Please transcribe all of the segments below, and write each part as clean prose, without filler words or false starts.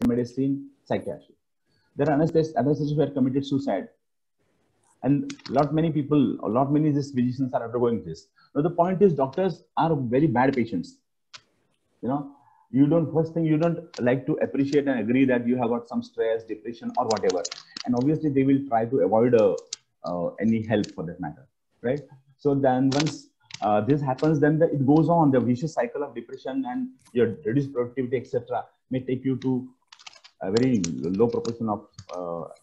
medicine, psychiatry. There are anesthetists who have committed suicide. And many people, many these physicians are undergoing this. Now the point is, doctors are very bad patients. You know, first thing, you don't like to appreciate and agree that you have got some stress, depression, or whatever. And obviously, they will try to avoid any help for that matter, right? So then once this happens, then it goes on. The vicious cycle of depression and your reduced productivity, etc., may take you to a very low proportion of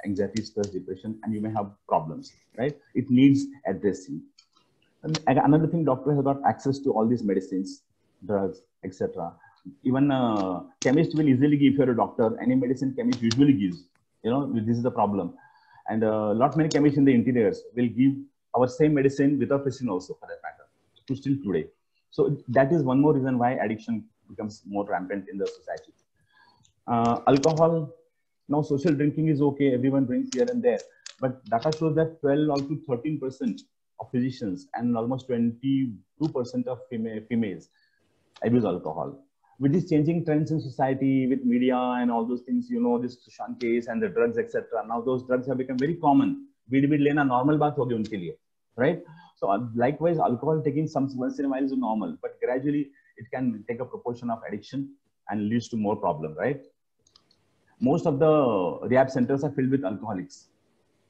anxiety, stress, depression, and you may have problems, right? It needs addressing. And another thing, doctor has got access to all these medicines, drugs, etc. Even chemist will easily give, if you're a doctor, any medicine chemist usually gives. You know, this is the problem. And many chemists in the interiors will give our same medicine without prescription also, for that matter, to still today. So that is one more reason why addiction becomes more rampant in the society. Alcohol, now social drinking is okay, everyone drinks here and there, but data shows that 12 or to 13% of physicians and almost 22% of females abuse alcohol. With these changing trends in society, with media and all those things, you know, this Sushant case and the drugs, etc. Now those drugs have become very common. Weed lena normal baat ho gayi unke liye, right? So likewise, alcohol taking some once in a while is normal, but gradually it can take a proportion of addiction and leads to more problem, right? Most of the rehab centers are filled with alcoholics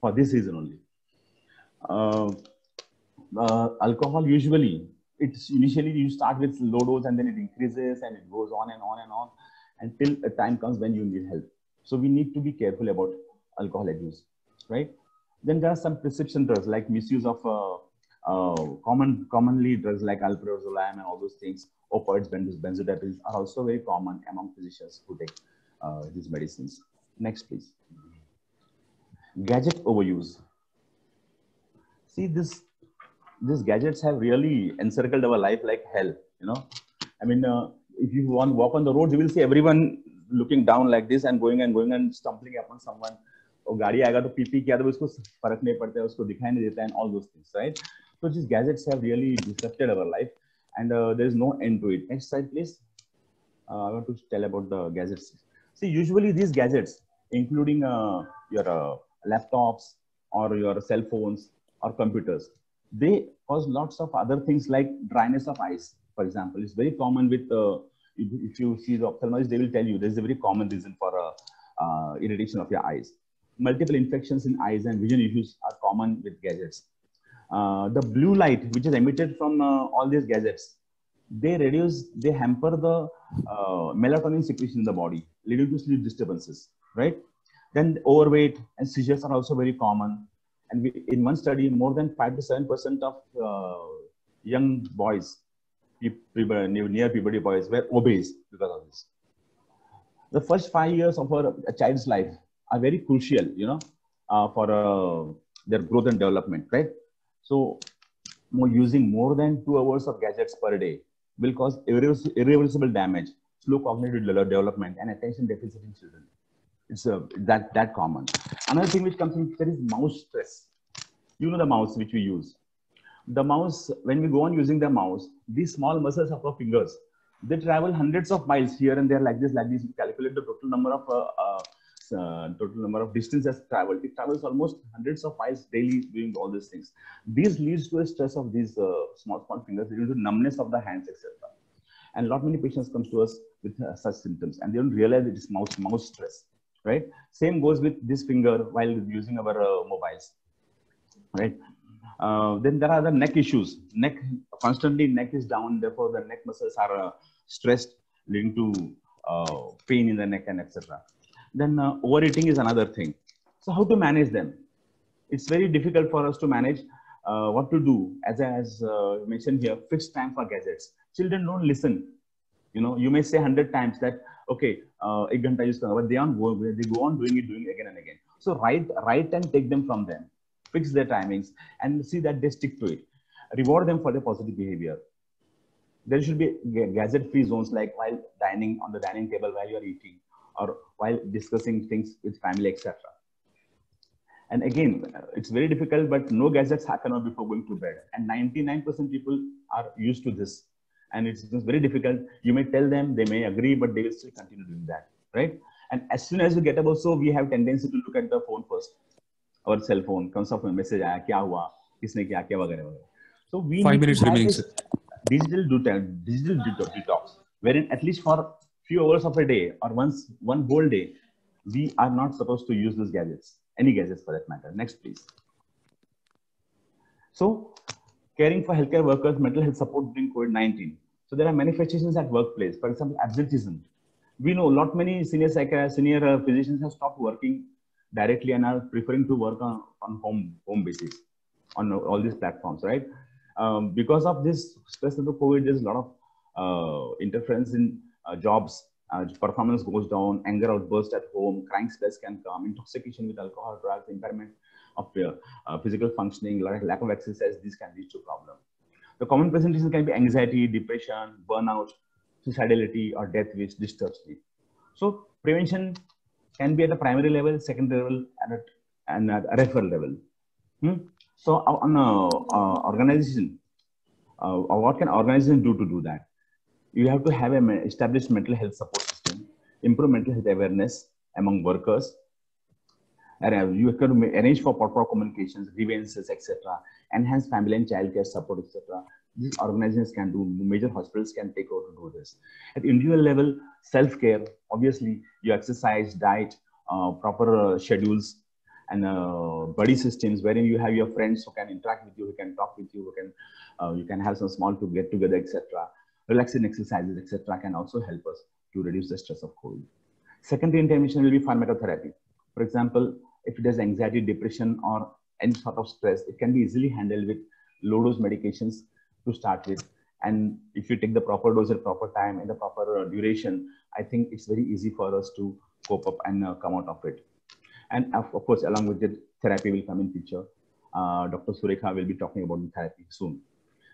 for this reason only. Alcohol usually, it's initially you start with low dose and then it increases and it goes on and on and on until a time comes when you need help. So we need to be careful about alcohol abuse, right? Then there are some prescription drugs like misuse of commonly drugs like alprazolam and all those things, opioids, benzodiazepines are also very common among physicians who take these medicines. Next, please. Gadget overuse. See, these gadgets have really encircled our life like hell, you know. I mean, if you want to walk on the roads, you will see everyone looking down like this and going and stumbling upon someone. और गाड़ी आएगा तो PP किया तो उसको फर्क नहीं पड़ता है, उसको दिखाई नहीं देता है, and all those things, right? So these gadgets have really disrupted our life, and there is no end to it. Next slide, please. I want to tell about the gadgets. See, usually these gadgets, including your laptops or your cell phones or computers, they cause lots of other things like dryness of eyes, for example. It's very common with, if you see the ophthalmologist, they will tell you there's a very common reason for irritation of your eyes. Multiple infections in eyes and vision issues are common with gadgets. The blue light, which is emitted from all these gadgets, they hamper the melatonin secretion in the body, leading to sleep disturbances, right? Then overweight and seizures are also very common. And in one study, more than 5 to 7% of young boys, near puberty boys, were obese because of this. The first 5 years of a child's life are very crucial, you know, for their growth and development, right? So using more than 2 hours of gadgets per day will cause irreversible damage, slow cognitive development, and attention deficit in children. It's that common. Another thing which comes in there is mouse stress. You know the mouse which we use. The mouse, when we go on using the mouse, these small muscles of our fingers, they travel hundreds of miles here and there like this. We calculate the total number of distances traveled. It travels almost hundreds of miles daily doing all these things. This leads to a stress of these small fingers, leading to numbness of the hands, etc. And many patients come to us with such symptoms, and they don't realize it is mouse stress, right? Same goes with this finger while using our mobiles, right? Then there are the neck issues. Neck is down, therefore the neck muscles are stressed, leading to pain in the neck and etc. Then overeating is another thing. So how to manage them? It's very difficult for us to manage. What to do? As mentioned here, fixed time for gadgets. Children don't listen. You know, you may say 100 times that, okay, ek ghanta use karna, but they go on doing it again and again. So write and take them from them. Fix their timings and see that they stick to it. Reward them for their positive behavior. There should be gadget-free zones, like while dining on the dining table while you are eating, or while discussing things with family, etc. And again, it's very difficult, but no gadgets happen before going to bed. And 99% people are used to this. And it's very difficult. You may tell them, they may agree, but they will still continue doing that, right? And as soon as we get up also, we have tendency to look at the phone first, our cell phone, comes up with message, आया, क्या हुआ, किसने क्या किया, वगैरह वगैरह. So we 5 need to minutes have remaining, this sir. digital detox, wherein at least for few hours of a day or one whole day, we are not supposed to use these gadgets, any gadgets for that matter. Next, please. So, caring for healthcare workers, mental health support during COVID-19. So there are manifestations at workplace. For example, absenteeism. We know many senior physicians have stopped working directly and are preferring to work on home basis on all these platforms, right? Because of this stress of the COVID, there's a lot of interference in jobs. Performance goes down, anger outburst at home, crying spells can come, intoxication with alcohol, drugs, impairment of physical functioning, lack of exercise. These can lead to problem. The common presentation can be anxiety, depression, burnout, suicidality, or death, which disturbs sleep. So prevention can be at a primary level, secondary level, and at a referral level. So on organization, what can organization do to do that? You have to have an established mental health support system, improve mental health awareness among workers, you have to arrange for proper communications, grievances, etc., enhance family and child care support, etc. These organizations can do, major hospitals can take over to do this. At individual level, self-care, obviously, you exercise, diet, proper schedules, and buddy systems wherein you have your friends who can interact with you, who can talk with you, you can have some small to get together, etc. Relaxing exercises, etc., can also help us to reduce the stress of COVID. Secondary intervention will be pharmacotherapy. For example, if it has anxiety, depression, or any sort of stress, it can be easily handled with low dose medications to start with. And if you take the proper dose at proper time and the proper duration, I think it's very easy for us to cope up and come out of it. And of course, along with it, therapy will come in picture. Dr. Surekha will be talking about the therapy soon.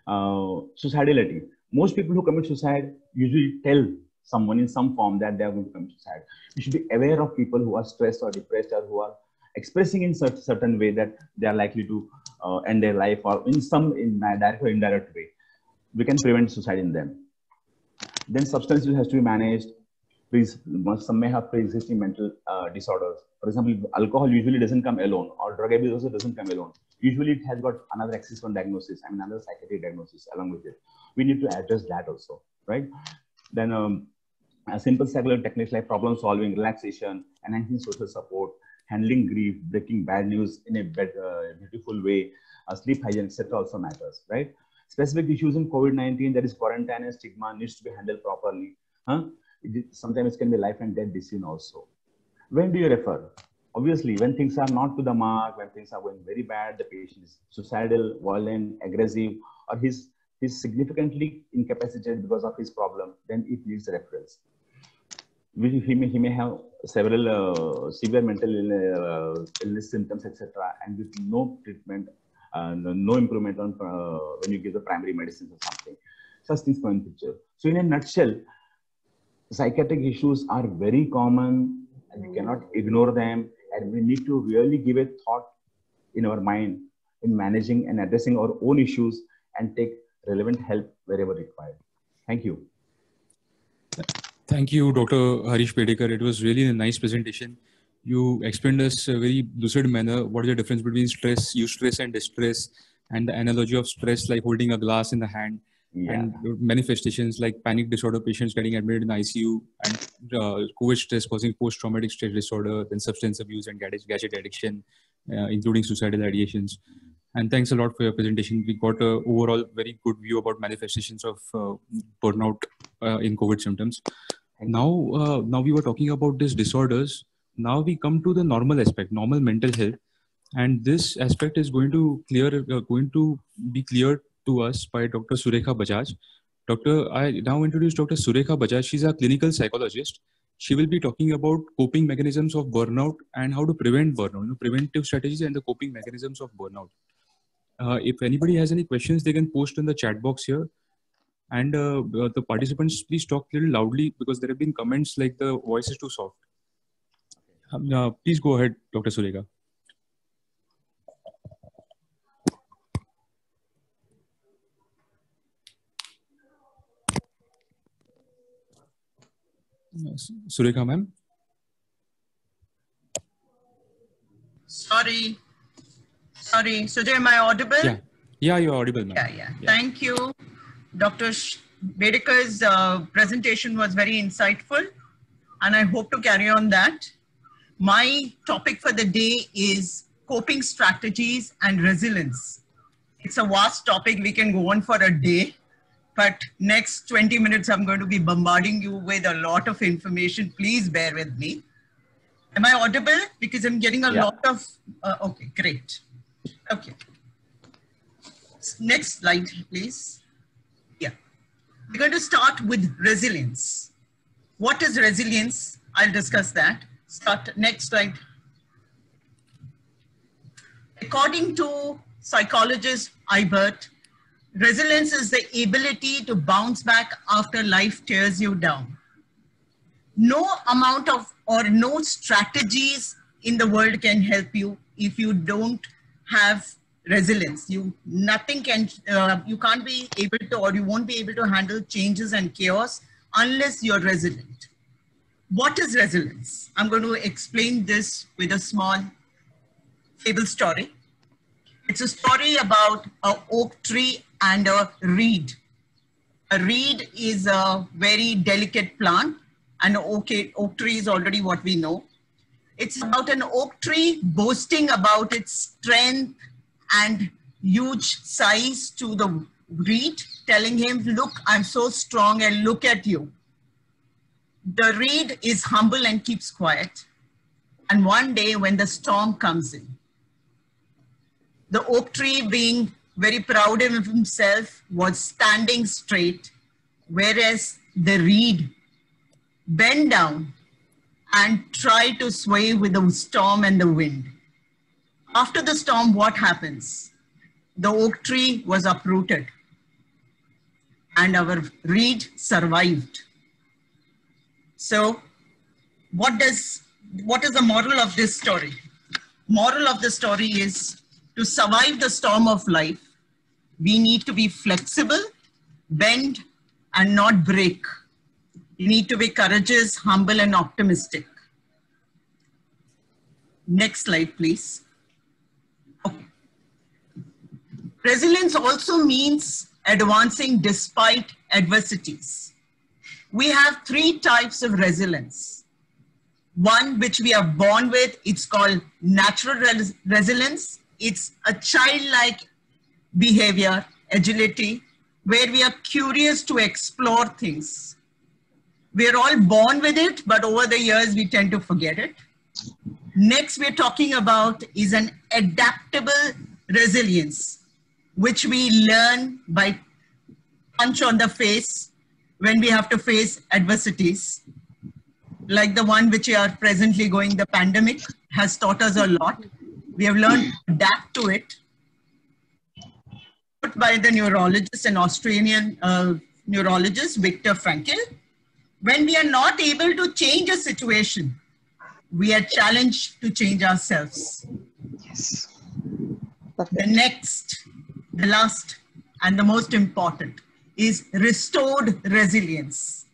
Suicidality. Most people who commit suicide usually tell someone in some form that they are going to commit suicide. You should be aware of people who are stressed or depressed or who are expressing in such certain way that they are likely to end their life, or in direct or indirect way. We can prevent suicide in them. Then substance use has to be managed. Some may have pre-existing mental disorders. For example, alcohol usually doesn't come alone, or drug abuse also doesn't come alone. Usually it has got another axis on diagnosis, another psychiatric diagnosis along with it. We need to address that also, right? Then a simple psychological techniques like problem solving, relaxation, enhancing social support, handling grief, breaking bad news in a beautiful way, sleep hygiene, etc. also matters, right? Specific issues in COVID-19, that is quarantine and stigma, needs to be handled properly. Sometimes it can be life and death decision also. When do you refer? Obviously, when things are not to the mark, when things are going very bad, the patient is suicidal, violent, aggressive, or he's significantly incapacitated because of his problem, then it needs referrals. He may have several severe mental illness symptoms, etc., and with no treatment, no improvement on when you give the primary medicines or something. Such things come in picture. So in a nutshell, psychiatric issues are very common and we cannot ignore them, and we need to really give a thought in our mind in managing and addressing our own issues and take relevant help wherever required. Thank you. Thank you, Dr. Harish Pedekar. It was really a nice presentation. You explained us a very lucid manner what is the difference between stress, eustress and distress, and the analogy of stress like holding a glass in the hand, and manifestations like panic disorder patients getting admitted in ICU, and COVID stress causing post-traumatic stress disorder, then substance abuse and gadget addiction, including suicidal ideations. And thanks a lot for your presentation. We got a overall very good view about manifestations of burnout in COVID symptoms. Now, now we were talking about these disorders. Now we come to the normal aspect, normal mental health, and this aspect is going to be cleared to us by Dr. Surekha Bajaj. I now introduce Dr. Surekha Bajaj. She's a clinical psychologist. She will be talking about coping mechanisms of burnout and how to prevent burnout, preventive strategies and the coping mechanisms of burnout. If anybody has any questions, they can post in the chat box here. And the participants, please talk a little loudly because there have been comments like the voice is too soft. Please go ahead, Dr. Surekha. Surekha, ma'am. Sorry. Sujay, am I audible? Yeah. Yeah, you're audible, ma'am. Yeah. Thank you. Dr. Bedekar's presentation was very insightful, and I hope to carry on that. My topic for the day is coping strategies and resilience. It's a vast topic. We can go on for a day, but next 20 minutes, I'm going to be bombarding you with a lot of information. Please bear with me. Am I audible? Because I'm getting a lot of, okay, great. Okay. Next slide, please. Yeah. We're going to start with resilience. What is resilience? I'll discuss that. Next slide. According to psychologist Ibert, resilience is the ability to bounce back after life tears you down. No amount of or no strategies in the world can help you if you don't have resilience. You can't be able to, or you won't be able to handle changes and chaos unless you're resilient. What is resilience? I'm going to explain this with a small fable story. It's a story about an oak tree and a reed. A reed is a very delicate plant, and an oak tree is already what we know. It's about an oak tree boasting about its strength and huge size to the reed, telling him, look, I'm so strong and look at you. The reed is humble and keeps quiet. And one day when the storm comes in, the oak tree, being very proud of himself, was standing straight, whereas the reed bent down and tried to sway with the storm and the wind. After the storm, what happens? The oak tree was uprooted and our reed survived. So what is the moral of this story? Moral of the story is, to survive the storm of life, we need to be flexible, bend, and not break. You need to be courageous, humble, and optimistic. Next slide, please. Okay. Resilience also means advancing despite adversities. We have 3 types of resilience. One which we are born with, it's called natural resilience. It's a childlike behavior, agility, where we are curious to explore things. We're all born with it, but over the years, we tend to forget it. Next, we're talking about is an adaptable resilience, which we learn by punch on the face when we have to face adversities. Like the one which we are presently going, the pandemic has taught us a lot. We have learned to adapt to it. By the neurologist, an Australian neurologist, Viktor Frankl. When we are not able to change a situation, we are challenged to change ourselves. Yes. The last, and the most important is restored resilience.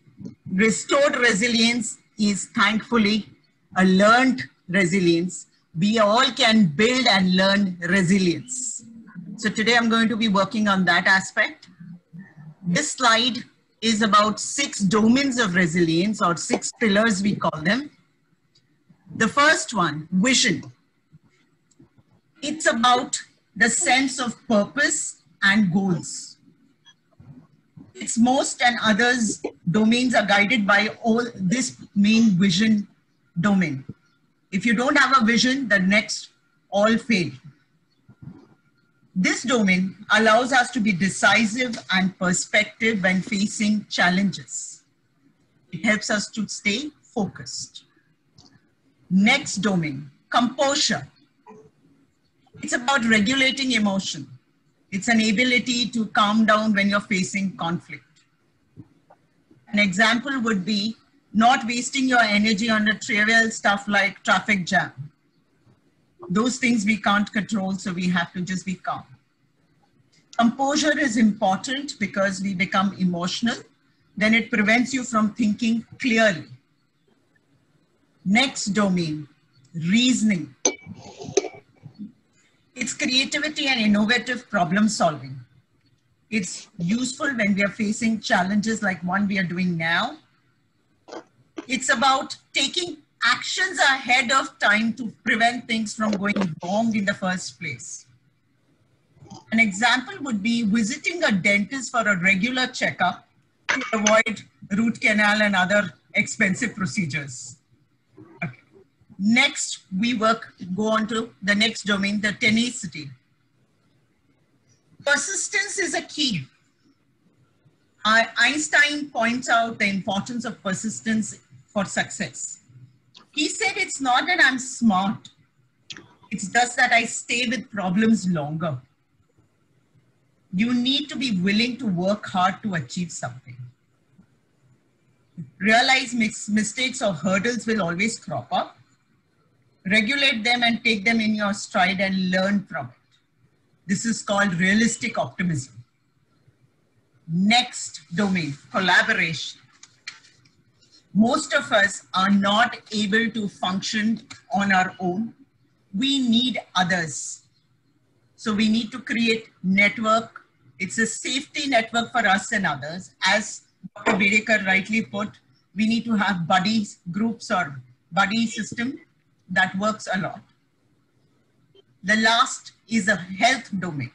Restored resilience is thankfully a learned resilience. We all can build and learn resilience. So today I'm going to be working on that aspect. This slide is about 6 domains of resilience, or 6 pillars we call them. The first one, vision. It's about the sense of purpose and goals. Its most and others domains are guided by all this main vision domain. If you don't have a vision, the next all fail. This domain allows us to be decisive and perspective when facing challenges. It helps us to stay focused. Next domain, composure. It's about regulating emotion. It's an ability to calm down when you're facing conflict. An example would be not wasting your energy on the trivial stuff like traffic jam. Those things we can't control, so we have to just be calm. Composure is important because we become emotional. Then it prevents you from thinking clearly. Next domain, reasoning. It's creativity and innovative problem solving. It's useful when we are facing challenges like one we are doing now. It's about taking actions ahead of time to prevent things from going wrong in the first place. An example would be visiting a dentist for a regular checkup to avoid root canal and other expensive procedures. Okay. Next, we go on to the next domain, the tenacity. Persistence is a key. Einstein points out the importance of persistence for success. He said, it's not that I'm smart. It's just that I stay with problems longer. You need to be willing to work hard to achieve something. Realize mistakes or hurdles will always crop up. Regulate them and take them in your stride and learn from it. This is called realistic optimism. Next domain, collaboration. Most of us are not able to function on our own. We need others. So we need to create network. It's a safety network for us and others. As Dr. Bedekar rightly put, we need to have buddies, groups or buddy system that works a lot. The last is a health domain.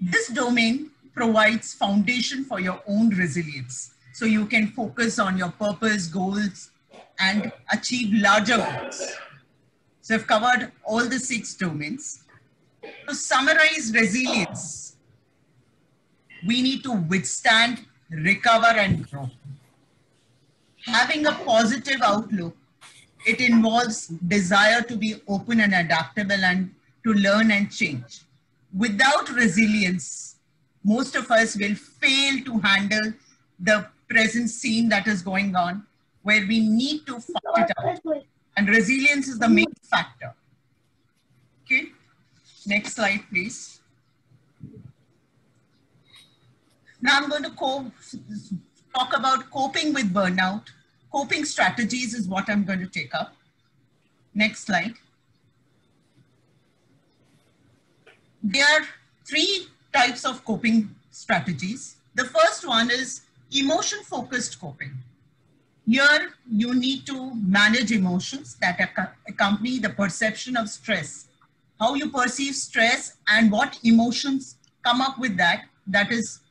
This domain provides foundation for your own resilience. So you can focus on your purpose, goals, and achieve larger goals. So I've covered all the 6 domains. To summarize resilience, we need to withstand, recover, and grow. Having a positive outlook, it involves desire to be open and adaptable and to learn and change. Without resilience, most of us will fail to handle the present scene that is going on, where we need to fight it out. And resilience is the main factor. Okay, next slide, please. Now I'm going to talk about coping with burnout. Coping strategies is what I'm going to take up. Next slide. There are 3 types of coping strategies. The first one is emotion-focused coping. Here, you need to manage emotions that accompany the perception of stress. How you perceive stress and what emotions come up with that is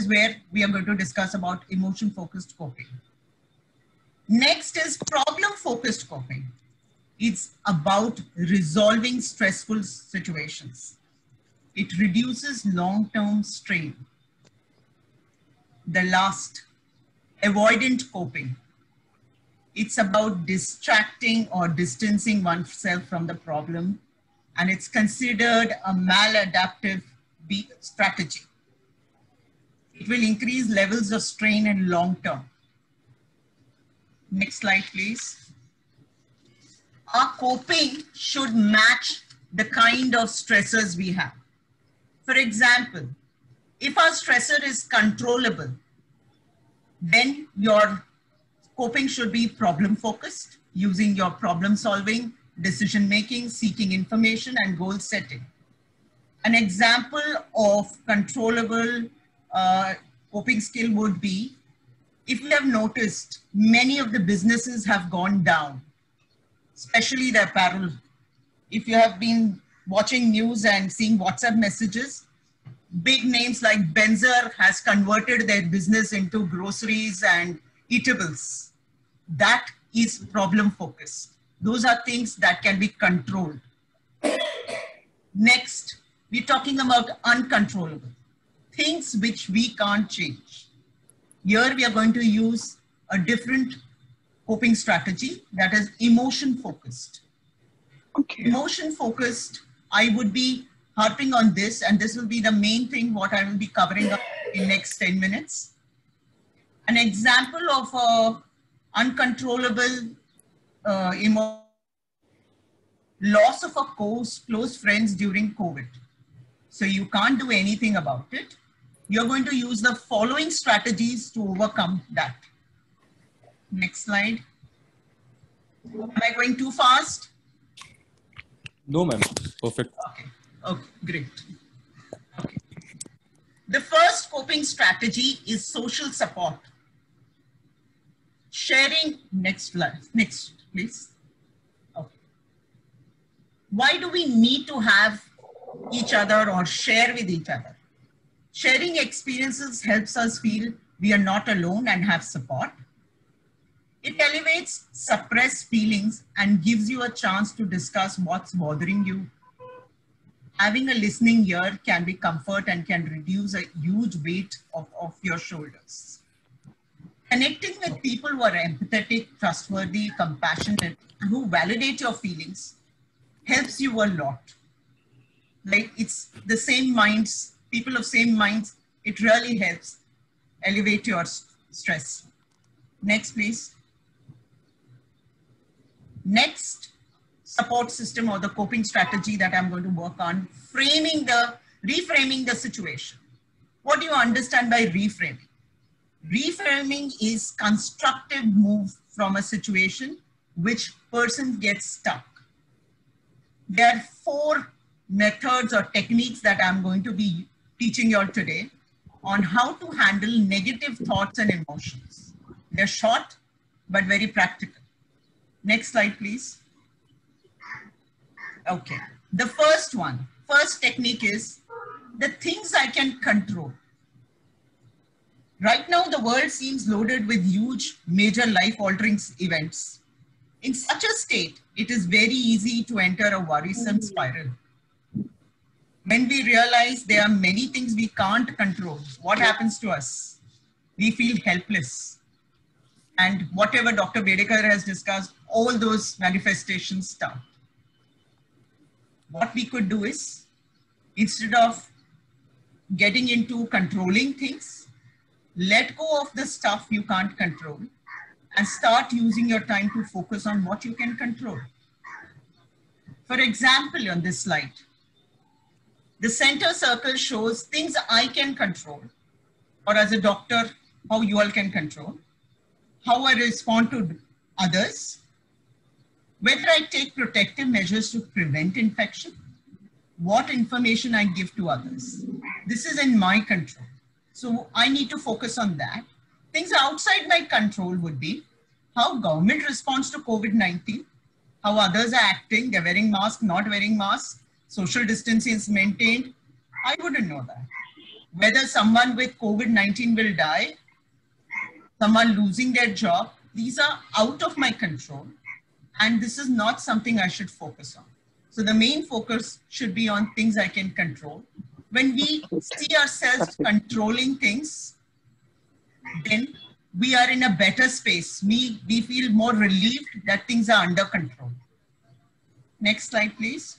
where we are going to discuss about emotion-focused coping. Next is problem-focused coping. It's about resolving stressful situations. It reduces long-term strain. The last, avoidant coping. It's about distracting or distancing oneself from the problem, and it's considered a maladaptive strategy. It will increase levels of strain in long term. Next slide, please. Our coping should match the kind of stressors we have. For example, if our stressor is controllable, then your coping should be problem focused, using your problem solving, decision making, seeking information, and goal setting. An example of controllable coping skill would be, if you have noticed, many of the businesses have gone down, especially the apparel. If you have been watching news and seeing WhatsApp messages, big names like Benzer has converted their business into groceries and eatables. That is problem focused. Those are things that can be controlled. Next, we're talking about uncontrollable, things which we can't change. Here we are going to use a different coping strategy, that is emotion focused. Okay. Emotion focused, I would be harping on this, and this will be the main thing what I will be covering up in next 10 minutes. An example of uncontrollable emotion, loss of a close friends during COVID. So you can't do anything about it. You're going to use the following strategies to overcome that. Next slide. Am I going too fast? No, ma'am. Perfect. Okay. Okay, great. Okay. The first coping strategy is social support. Sharing, next please. Okay. Why do we need to have each other or share with each other? Sharing experiences helps us feel we are not alone and have support. It elevates suppressed feelings and gives you a chance to discuss what's bothering you. Having a listening ear can be comfort and can reduce a huge weight off your shoulders. Connecting with people who are empathetic, trustworthy, compassionate, and who validate your feelings helps you a lot. Like it's the same minds, people of same minds, it really helps elevate your stress. Next, please. Next support system or the coping strategy that I'm going to work on, reframing the situation. What do you understand by reframing? Reframing is constructive move from a situation which person gets stuck. There are 4 methods or techniques that I'm going to be teaching you all today on how to handle negative thoughts and emotions. They're short, but very practical. Next slide, please. Okay. The first technique is the things I can control. Right now, the world seems loaded with huge, major life-altering events. In such a state, it is very easy to enter a worrisome spiral. When we realize there are many things we can't control, what happens to us? We feel helpless. And whatever Dr. Bedekar has discussed, all those manifestations start. What we could do is, instead of getting into controlling things, let go of the stuff you can't control and start using your time to focus on what you can control. For example, on this slide, the center circle shows things I can control, or as a doctor, how you all can control, how I respond to others, whether I take protective measures to prevent infection, what information I give to others. This is in my control. So I need to focus on that. Things outside my control would be how government responds to COVID-19, how others are acting, they're wearing masks, not wearing masks, social distancing is maintained. I wouldn't know that. Whether someone with COVID-19 will die, someone losing their job, these are out of my control. And this is not something I should focus on. So the main focus should be on things I can control. When we see ourselves controlling things, then we are in a better space. We feel more relieved that things are under control. Next slide, please.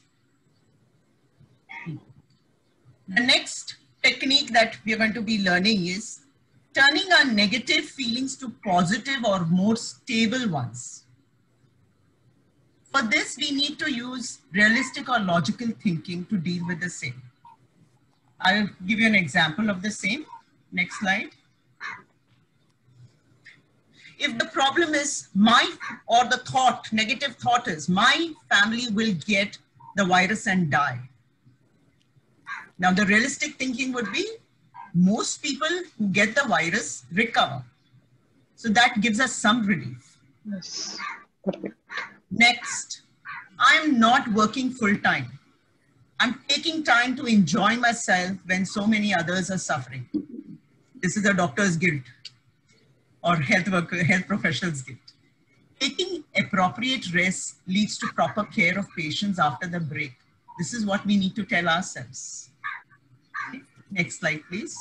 The next technique that we are going to be learning is turning our negative feelings to positive or more stable ones. For this, we need to use realistic or logical thinking to deal with the same. I'll give you an example of the same. Next slide. If the problem is negative thought is my family will get the virus and die. Now the realistic thinking would be most people who get the virus recover. So that gives us some relief. Yes. Perfect. Next, I'm not working full time. I'm taking time to enjoy myself when so many others are suffering. This is a doctor's guilt or health professionals' guilt. Taking appropriate rest leads to proper care of patients after the break. This is what we need to tell ourselves. Okay. Next slide, please.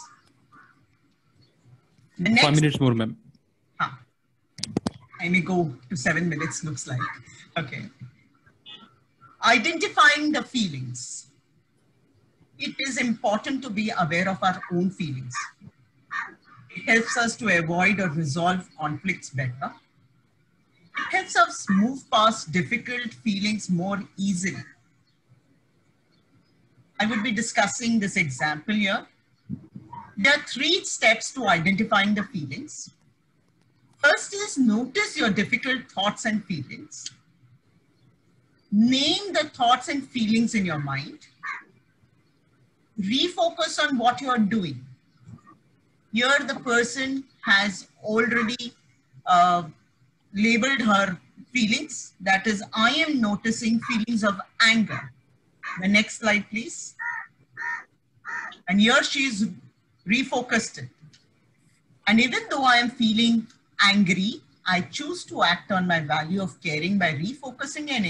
5 minutes more, ma'am. I may go to 7 minutes, looks like. Okay. Identifying the feelings. It is important to be aware of our own feelings. It helps us to avoid or resolve conflicts better. It helps us move past difficult feelings more easily. I would be discussing this example here. There are 3 steps to identifying the feelings. First is notice your difficult thoughts and feelings. Name the thoughts and feelings in your mind. Refocus on what you're doing. Here the person has already labeled her feelings. That is, I am noticing feelings of anger. The next slide, please. And here she's refocused it. And even though I am feeling angry, I choose to act on my value of caring by refocusing and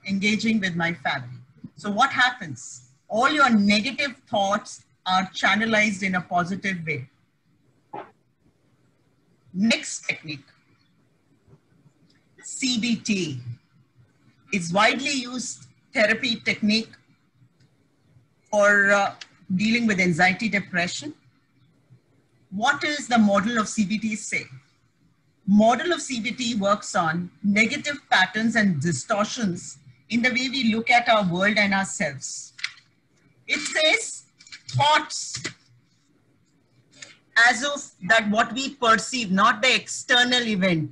engaging with my family. So what happens? All your negative thoughts are channelized in a positive way. Next technique, CBT. It's widely used therapy technique for dealing with anxiety, depression. What is the model of CBT say? Model of CBT works on negative patterns and distortions in the way we look at our world and ourselves. It says thoughts as if that what we perceive, not the external event,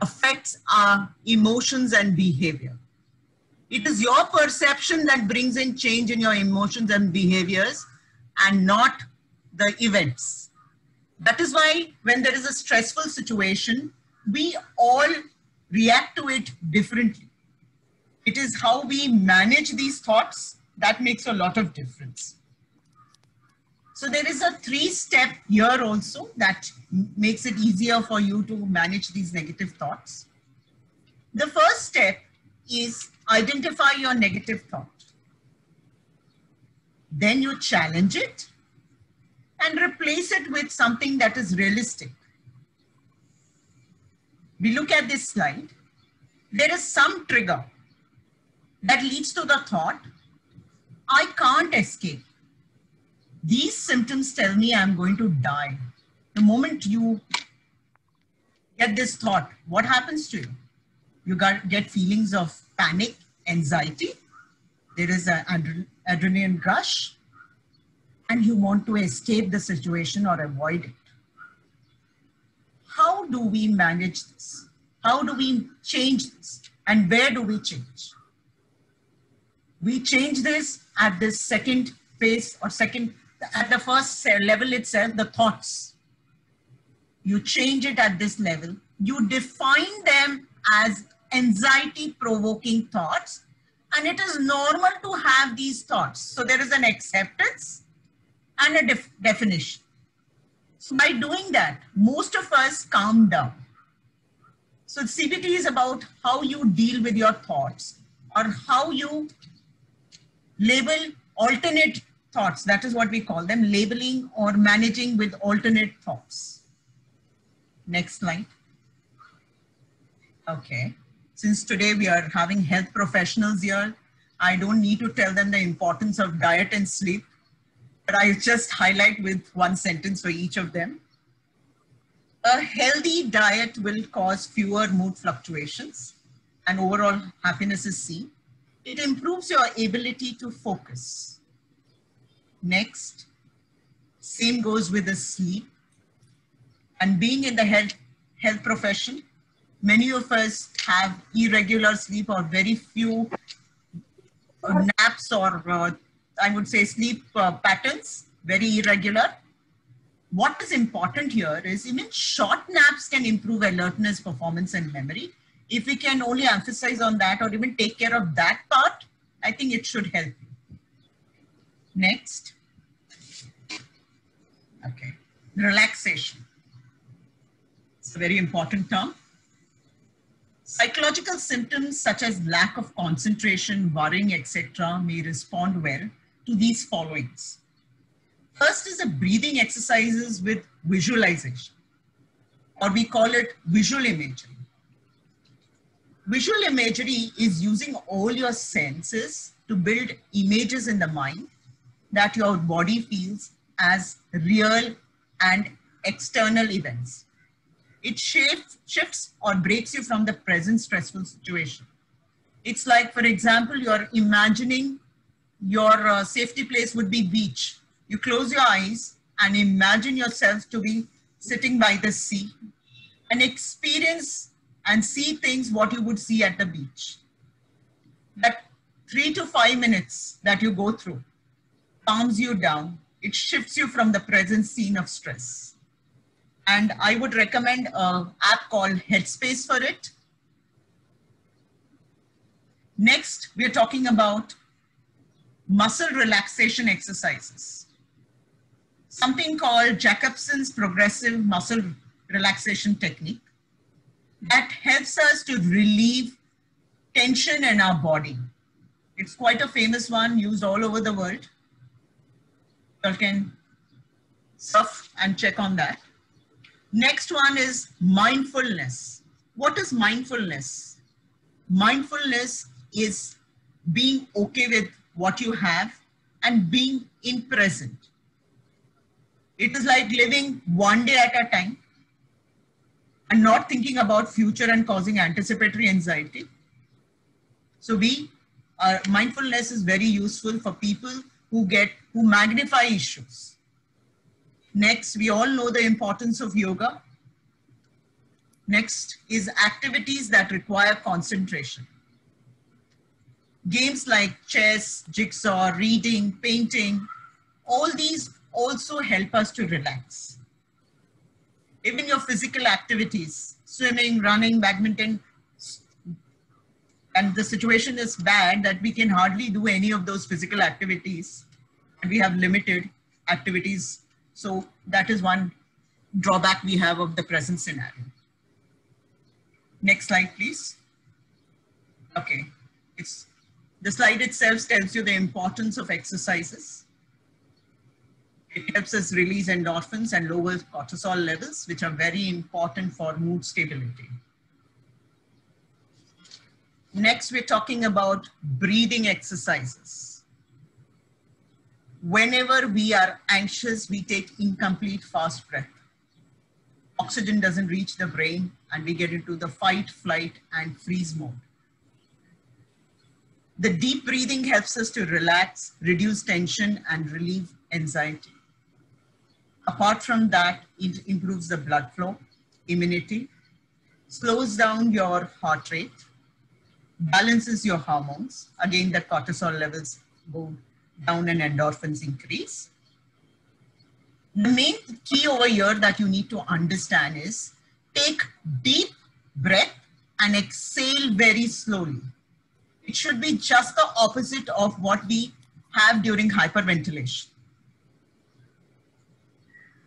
affects our emotions and behavior. It is your perception that brings in change in your emotions and behaviors and not the events. That is why when there is a stressful situation, we all react to it differently. It is how we manage these thoughts that makes a lot of difference. So there is a 3-step here also that makes it easier for you to manage these negative thoughts. The first step is identify your negative thought. Then you challenge it and replace it with something that is realistic. We look at this slide. There is some trigger that leads to the thought, I can't escape. These symptoms tell me I'm going to die. The moment you get this thought, what happens to you? You get feelings of panic, anxiety. There is an adrenaline rush, and you want to escape the situation or avoid it. How do we manage this? How do we change this? And where do we change? We change this at this second phase or at the first level itself, the thoughts. You change it at this level. You define them as anxiety-provoking thoughts, and it is normal to have these thoughts. So there is an acceptance and a definition. So by doing that, most of us calm down. So CBT is about how you deal with your thoughts or how you label alternate thoughts. That is what we call them, labeling or managing with alternate thoughts. Next slide. Okay. Since today we are having health professionals here, I don't need to tell them the importance of diet and sleep, but I just highlight with one sentence for each of them. A healthy diet will cause fewer mood fluctuations and overall happiness is seen. It improves your ability to focus. Next, same goes with the sleep. And being in the health profession, many of us have irregular sleep or very few naps or I would say sleep patterns, very irregular. What is important here is even short naps can improve alertness, performance, and memory. If we can only emphasize on that or even take care of that part, I think it should help you. Next. Okay. Relaxation. It's a very important term. Psychological symptoms such as lack of concentration, worrying, etc. may respond well to these followings. First is the breathing exercises with visualization, or we call it visual imagery. Visual imagery is using all your senses to build images in the mind that your body feels as real and external events. It shifts or breaks you from the present stressful situation. It's like, for example, you're imagining your safety place would be beach. You close your eyes and imagine yourself to be sitting by the sea and experience and see things what you would see at the beach. That 3 to 5 minutes that you go through calms you down. It shifts you from the present scene of stress. And I would recommend an app called Headspace for it. Next, we're talking about muscle relaxation exercises. Something called Jacobson's progressive muscle relaxation technique that helps us to relieve tension in our body. It's quite a famous one used all over the world. You can surf and check on that. Next one is mindfulness. What is mindfulness? Mindfulness is being okay with what you have and being in present. It is like living one day at a time and not thinking about future and causing anticipatory anxiety. So mindfulness is very useful for people who magnify issues. Next, we all know the importance of yoga. Next is activities that require concentration. Games like chess, jigsaw, reading, painting, all these also help us to relax. Even your physical activities, swimming, running, badminton, and the situation is bad that we can hardly do any of those physical activities and we have limited activities. So that is one drawback we have of the present scenario. Next slide, please. Okay, the slide itself tells you the importance of exercises. It helps us release endorphins and lower cortisol levels, which are very important for mood stability. Next, we're talking about breathing exercises. Whenever we are anxious, we take incomplete fast breath. Oxygen doesn't reach the brain and we get into the fight, flight, and freeze mode. The deep breathing helps us to relax, reduce tension, and relieve anxiety. Apart from that, it improves the blood flow, immunity, slows down your heart rate, balances your hormones. Again, the cortisol levels go down and endorphins increase. The main key over here that you need to understand is take deep breath and exhale very slowly. It should be just the opposite of what we have during hyperventilation.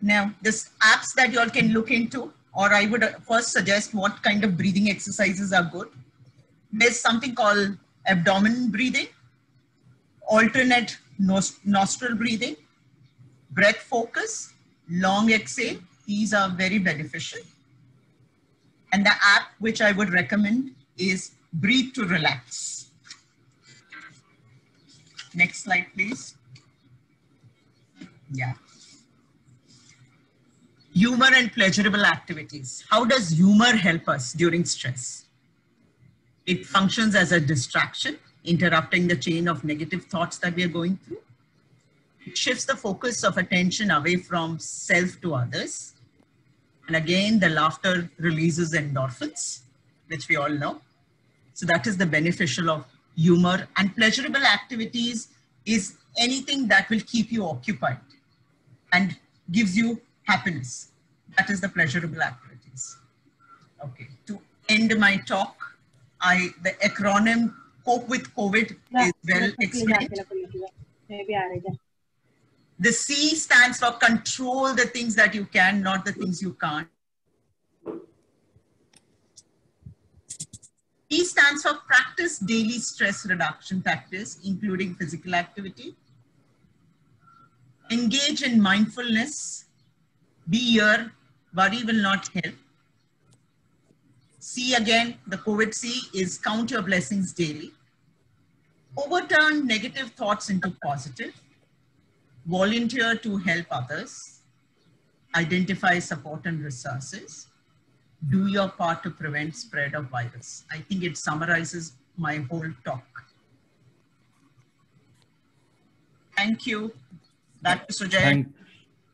Now, these apps that you all can look into, or I would first suggest what kind of breathing exercises are good. There's something called abdomen breathing, alternate nostril breathing, breath focus, long exhale. These are very beneficial. And the app which I would recommend is Breathe to Relax. Next slide, please. Yeah. Humor and pleasurable activities. How does humor help us during stress? It functions as a distraction, interrupting the chain of negative thoughts that we are going through. It shifts the focus of attention away from self to others. And again, the laughter releases endorphins, which we all know. So that is the beneficial of humor. And pleasurable activities is anything that will keep you occupied and gives you happiness. That is the pleasurable activities. Okay, to end my talk, the acronym Cope with COVID is well explained. The C stands for control the things that you can, not the things you can't. P stands for practice daily stress reduction practice, including physical activity. Engage in mindfulness. Be here, worry will not help. C again, the COVID C is count your blessings daily. Overturn negative thoughts into positive. Volunteer to help others. Identify support and resources. Do your part to prevent spread of virus. I think it summarizes my whole talk. Thank you. Back to Sujay.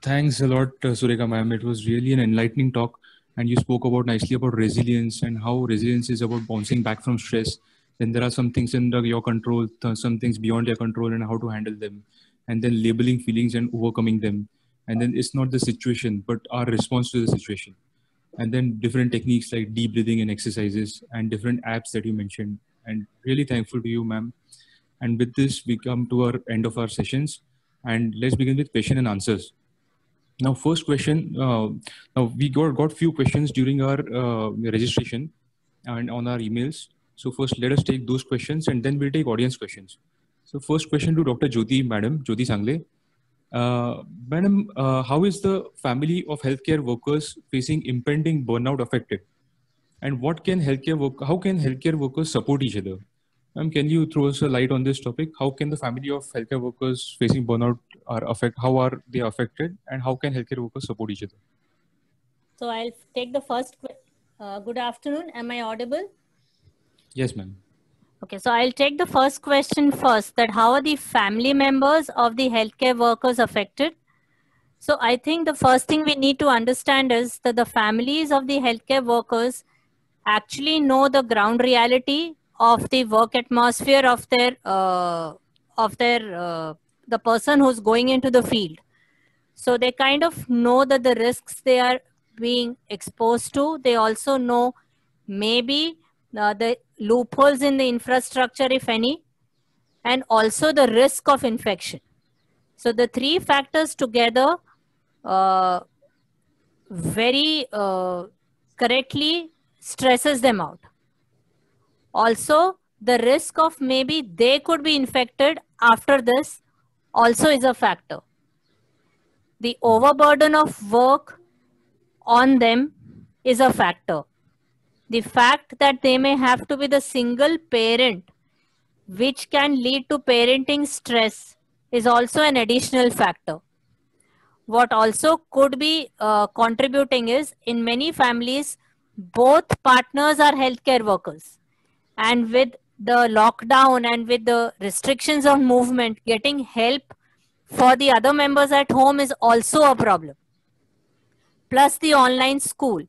Thanks a lot, Surekha ma'am. It was really an enlightening talk. And you spoke nicely about resilience and how resilience is about bouncing back from stress. Then there are some things in your control, some things beyond your control, and how to handle them. And then labeling feelings and overcoming them. And then it's not the situation, but our response to the situation. And then different techniques like deep breathing and exercises and different apps that you mentioned. And really thankful to you, ma'am. And with this, we come to our end of our sessions. And let's begin with question and answers. Now, first question, now we got few questions during our registration and on our emails. So first, let us take those questions and then we'll take audience questions. So first question to Dr. Jyoti, Madam, Jyoti Sangle. Madam, how is the family of healthcare workers facing impending burnout affected? And what can how can healthcare workers support each other? Can you throw us a light on this topic? How can the family of healthcare workers facing burnout how are they affected, and how can healthcare workers support each other? So I'll take the first. Good afternoon. Am I audible? Yes, ma'am. Okay, so I'll take the first question first, that how are the family members of the healthcare workers affected? So I think the first thing we need to understand is that the families of the healthcare workers actually know the ground reality of the work atmosphere of the person who's going into the field. So they kind of know that the risks they are being exposed to. They also know maybe the loopholes in the infrastructure, if any, and also the risk of infection. So the three factors together very correctly stresses them out. Also, the risk of maybe they could be infected after this also is a factor. The overburden of work on them is a factor. The fact that they may have to be the single parent, which can lead to parenting stress, is also an additional factor. What also could be contributing is, in many families, both partners are healthcare workers. And with the lockdown and with the restrictions on movement, getting help for the other members at home is also a problem. Plus the online school.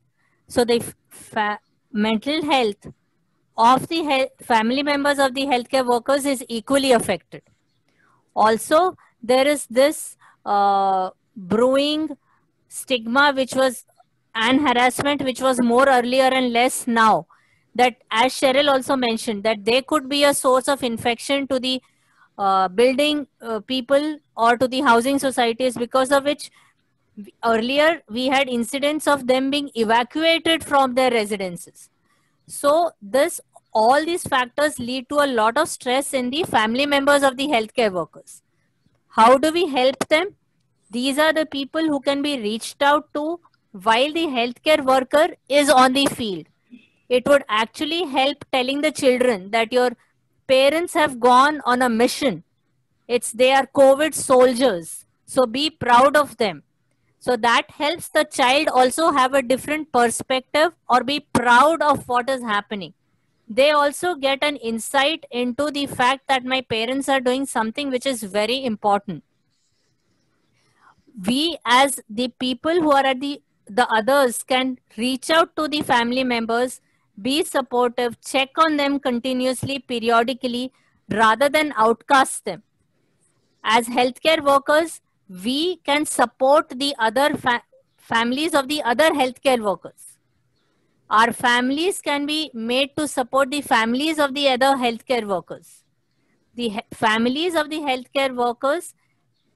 So the mental health of the family members of the healthcare workers is equally affected. Also, there is this brewing stigma and harassment which was more earlier and less now, that as Cheryl also mentioned, that they could be a source of infection to the building people or to the housing societies, because of which earlier we had incidents of them being evacuated from their residences. So all these factors lead to a lot of stress in the family members of the healthcare workers. How do we help them? These are the people who can be reached out to while the healthcare worker is on the field. It would actually help telling the children that your parents have gone on a mission. They are COVID soldiers. So be proud of them. So that helps the child also have a different perspective or be proud of what is happening. They also get an insight into the fact that my parents are doing something which is very important. We as the people who are at the others can reach out to the family members, be supportive, check on them continuously, periodically, rather than outcast them. As healthcare workers, we can support the other families of the other healthcare workers. Our families can be made to support the families of the other healthcare workers. The families of the healthcare workers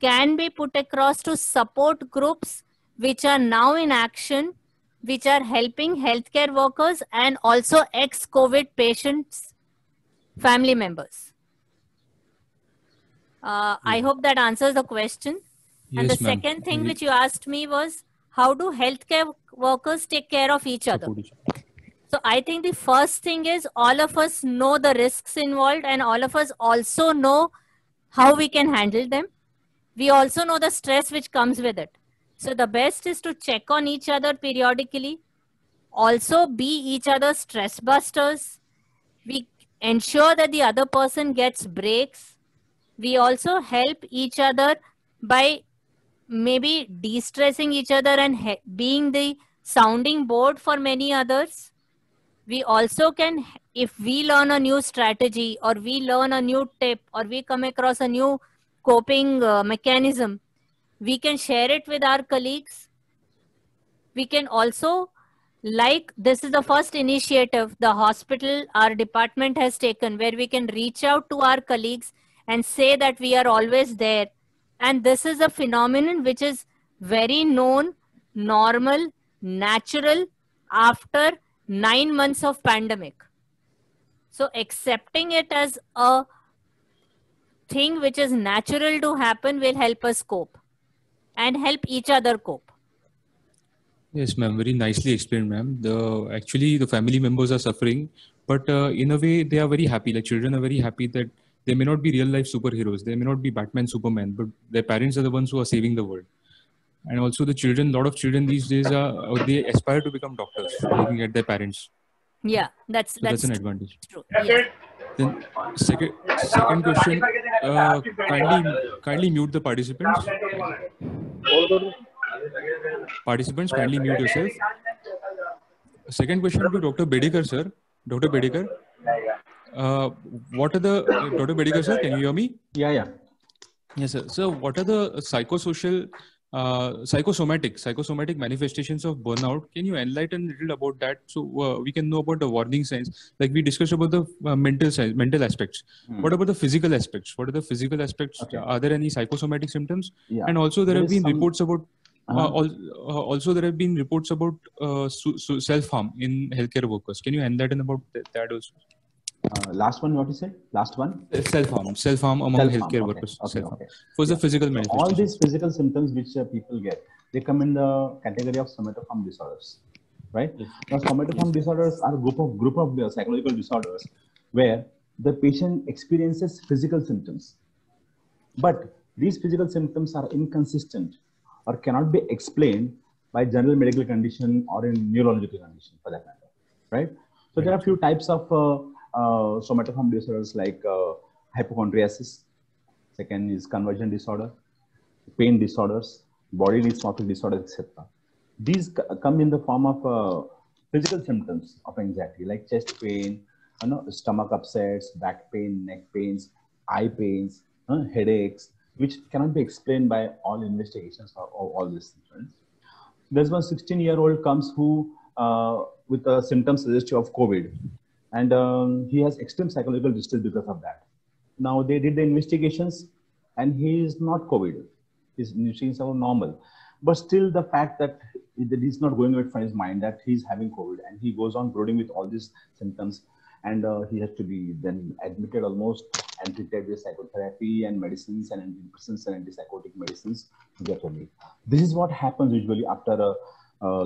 can be put across to support groups which are now in action, which are helping healthcare workers and also ex-COVID patients, family members. I hope that answers the question. Yes, and the second thing which you asked me was, how do healthcare workers take care of each other? So I think the first thing is, all of us know the risks involved and all of us also know how we can handle them. We also know the stress which comes with it. So the best is to check on each other periodically. Also be each other's stress busters. We ensure that the other person gets breaks. We also help each other by maybe de-stressing each other and being the sounding board for many others. We also can if we learn a new strategy or we learn a new tip or we come across a new coping mechanism, we can share it with our colleagues. We can also, like this is the first initiative the hospital, our department has taken, where we can reach out to our colleagues and say that we are always there. And this is a phenomenon which is very known, normal, natural after 9 months of pandemic. So accepting it as a thing which is natural to happen will help us cope and help each other cope. Yes, ma'am. Very nicely explained, ma'am. Actually the family members are suffering, but in a way they are very happy. Like children are very happy that they may not be real life superheroes. They may not be Batman, Superman, but their parents are the ones who are saving the world. And also the children, a lot of children these days they aspire to become doctors, looking at their parents. Yeah, that's an advantage. True. Yes. Then second question, kindly mute the participants. Participants, kindly mute yourself. Second question to Dr. Bedekar, sir. Dr. Bedekar, what are the Dr. Bedekar, sir? Can you hear me? Yeah. Yes, sir. So, what are the psychosocial, psychosomatic manifestations of burnout? Can you enlighten a little about that so we can know about the warning signs? Like we discussed about the mental aspects. What about the physical aspects? What are the physical aspects? Okay. Are there any psychosomatic symptoms? Yeah. And also there have been reports about. Also, there have been reports about self-harm in healthcare workers. Can you enlighten about that also? Last one, what you said? Last one? Self-harm among healthcare workers. Okay. For the physical manifestation. All these physical symptoms which people get, they come in the category of somatoform disorders, right? Yes. Now, somatoform disorders are a group of psychological disorders where the patient experiences physical symptoms, but these physical symptoms are inconsistent or cannot be explained by general medical condition or in neurological condition for that matter, right? So there are a few types of somatoform disorders like hypochondriasis. Second is conversion disorder, pain disorders, body dysmorphic disorders, etc. These come in the form of physical symptoms of anxiety like chest pain, stomach upsets, back pain, neck pains, eye pains, headaches, which cannot be explained by all investigations or all these things. Right? There's one 16-year-old comes who with a symptom suggestive of COVID, and he has extreme psychological distress because of that. Now they did the investigations, and he is not COVID. His investigations are normal, but still the fact that he's not going away from his mind that he's having COVID, and he goes on brooding with all these symptoms, and he has to be then admitted almost and treated with psychotherapy and medicines and antidepressants and antipsychotic medicines to get relief. This is what happens usually after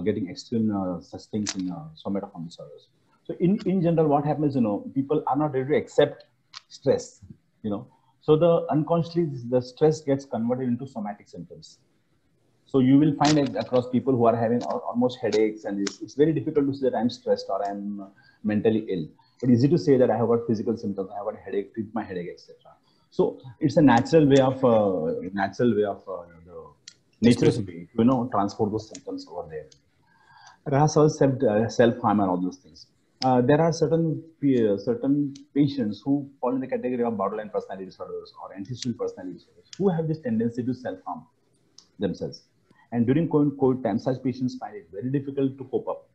getting extreme such things in somatoform disorders. So in general, what happens, people are not ready to accept stress, So the unconsciously, the stress gets converted into somatic symptoms. So you will find it across people who are having almost headaches, and it's very difficult to say that I'm stressed or I'm mentally ill. But easy to say that I have got physical symptoms, I have got a headache, treat my headache, etc. So it's a natural way of the nature to transport those symptoms over there. Rehearsal, self-harm, and all those things. There are certain patients who fall in the category of borderline personality disorders or antisocial personality disorders who have this tendency to self-harm themselves. And during COVID time, such patients find it very difficult to cope up.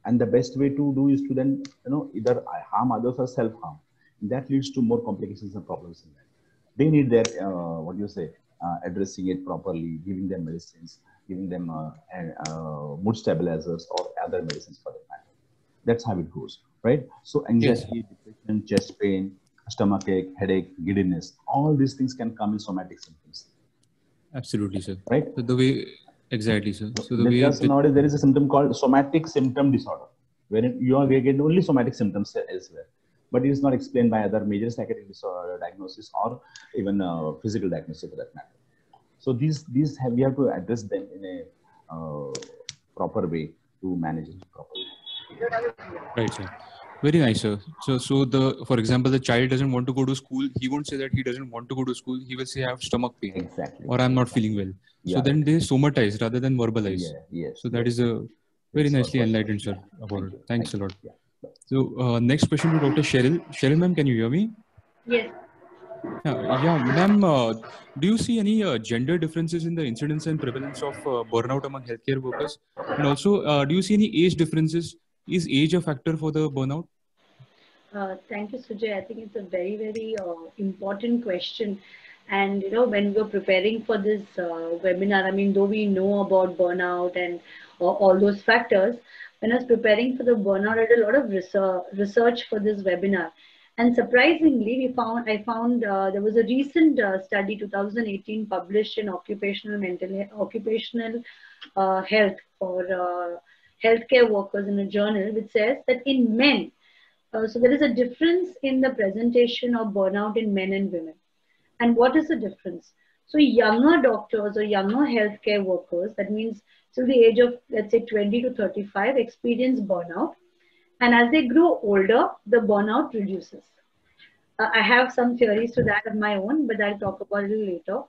And the best way to do is to then, either harm others or self-harm. That leads to more complications and problems in that. They need their, addressing it properly, giving them medicines, giving them mood stabilizers or other medicines for that matter. That's how it goes, right? So anxiety, depression, chest pain, stomachache, headache, giddiness, all these things can come in somatic symptoms. Absolutely, sir. Right? So the way, exactly, sir. So nowadays there is a symptom called somatic symptom disorder, wherein you get only somatic symptoms elsewhere, but it is not explained by other major psychiatric disorder diagnosis or even physical diagnosis for that matter. So we have to address them in a proper way to manage it properly. Right, sir. Very nice, sir. So for example, the child doesn't want to go to school. He won't say that he doesn't want to go to school. He will say, I have stomach pain. Exactly. Or I'm not feeling well. Yeah, so then they somatize rather than verbalize. Yeah, yes. So that is a very nicely enlightened, sir. About it. Thanks a lot. Yeah. So next question to Dr. Cheryl. Cheryl, ma'am, can you hear me? Yes. Yeah, ma'am. Do you see any gender differences in the incidence and prevalence of burnout among healthcare workers? And also, do you see any age differences? Is age a factor for the burnout? Thank you, Sujay. I think it's a very, very important question. And when we were preparing for this webinar, I mean, though we know about burnout and all those factors, when I was preparing for the burnout, I did a lot of research for this webinar. And surprisingly, I found there was a recent study, 2018, published in Occupational Health for healthcare workers in a journal, which says that in men, so there is a difference in the presentation of burnout in men and women. And what is the difference? So younger doctors or younger healthcare workers, that means till the age of, let's say, 20 to 35, experience burnout. And as they grow older, the burnout reduces. I have some theories to that of my own, but I'll talk about it a little later.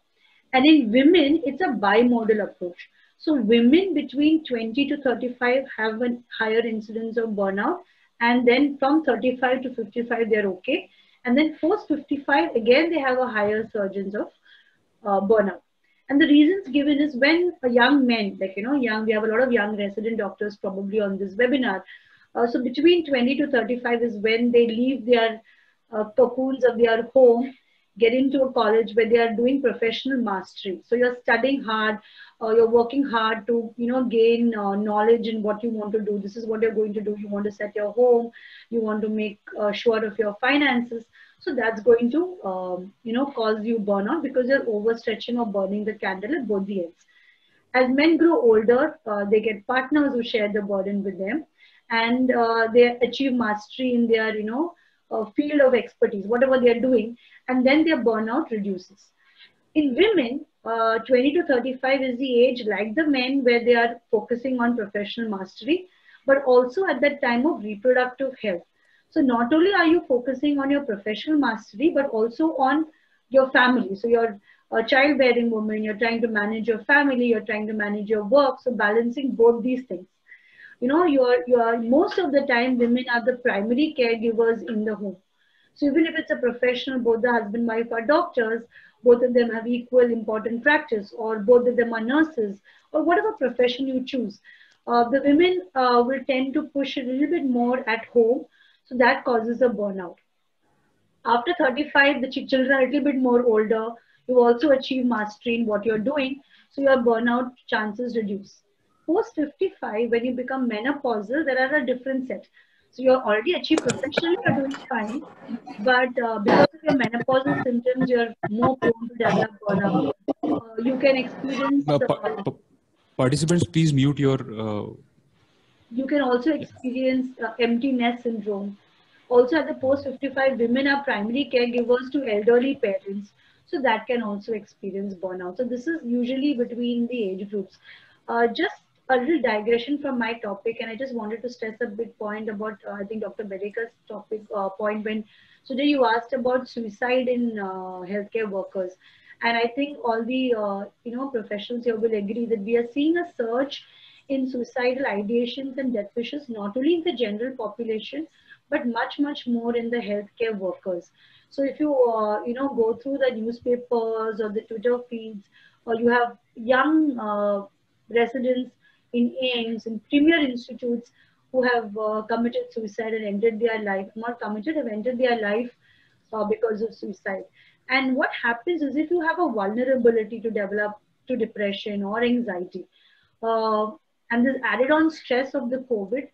And in women, it's a bimodal approach. So women between 20 to 35 have a higher incidence of burnout. And then from 35 to 55, they're okay. And then post 55, again, they have a higher surge of burnout. And the reasons given is when a young men, like, we have a lot of young resident doctors probably on this webinar. So between 20 to 35 is when they leave their cocoons of their home, get into a college where they are doing professional mastery. So you're studying hard, you're working hard to, gain knowledge in what you want to do. This is what you're going to do. You want to set your home. You want to make sure of your finances. So that's going to, cause you burnout because you're overstretching or burning the candle at both the ends. As men grow older, they get partners who share the burden with them, and they achieve mastery in their, field of expertise, whatever they are doing, and then their burnout reduces. In women, 20 to 35 is the age, like the men, where they are focusing on professional mastery, but also at that time of reproductive health. So not only are you focusing on your professional mastery, but also on your family. So you're a childbearing woman, you're trying to manage your family, you're trying to manage your work. So balancing both these things. You are most of the time, women are the primary caregivers in the home. So even if it's a professional, both the husband and wife are doctors, both of them have equal important practice, or both of them are nurses, or whatever profession you choose. The women will tend to push a little bit more at home, so that causes a burnout. After 35, the children are a little bit more older. You also achieve mastery in what you're doing, so your burnout chances reduce. Post 55, when you become menopausal, there are a different set. So you're already achieved professionally, you're doing fine, but because of your menopausal symptoms, you're more prone to develop burnout. You can experience. Participants, please mute your. You can also experience empty nest syndrome. Also, at the post 55, women are primary caregivers to elderly parents. So that can also experience burnout. So this is usually between the age groups. Just a little digression from my topic, and I just wanted to stress a big point about, I think Dr. Bedeka's topic point when, today you asked about suicide in healthcare workers. And I think all the, professionals here will agree that we are seeing a surge in suicidal ideations and death wishes, not only in the general population, but much, much more in the healthcare workers. So if you, go through the newspapers or the Twitter feeds, or you have young residents in AIIMS and premier institutes who have committed suicide and ended their life, not committed, have ended their life because of suicide. And what happens is, if you have a vulnerability to develop to depression or anxiety, and this added on stress of the COVID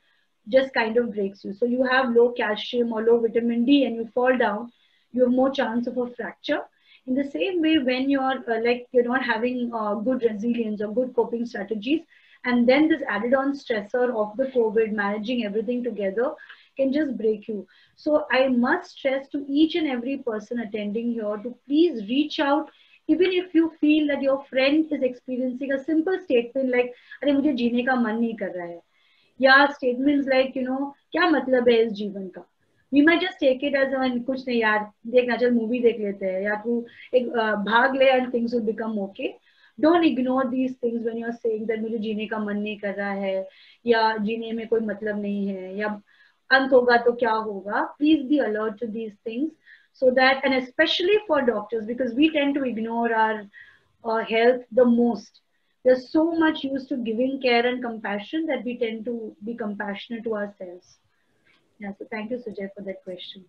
just kind of breaks you. So you have low calcium or low vitamin D and you fall down, you have more chance of a fracture. In the same way, when you're you're not having good resilience or good coping strategies, and then this added on stressor of the COVID, managing everything together, can just break you. So I must stress to each and every person attending here to please reach out, even if you feel that your friend is experiencing a simple statement like, "अरे मुझे जीने का मन नहीं कर रहा है," या statements like, क्या मतलब है इस जीवन का. We might just take it as कुछ नहीं यार, देखना चल मूवी देख लेते हैं, या तू एक भाग ले and things will become okay. Don't ignore these things when you're saying that मुझे जीने का मन नहीं कर रहा है, या जीने में कोई मतलब नहीं है, या अंत होगा तो क्या होगा. Please be alert to these things so that, and especially for doctors, because we tend to ignore our health the most. We're so much used to giving care and compassion that we tend to be compassionate to ourselves. Yeah, so thank you, Sujay, for that question.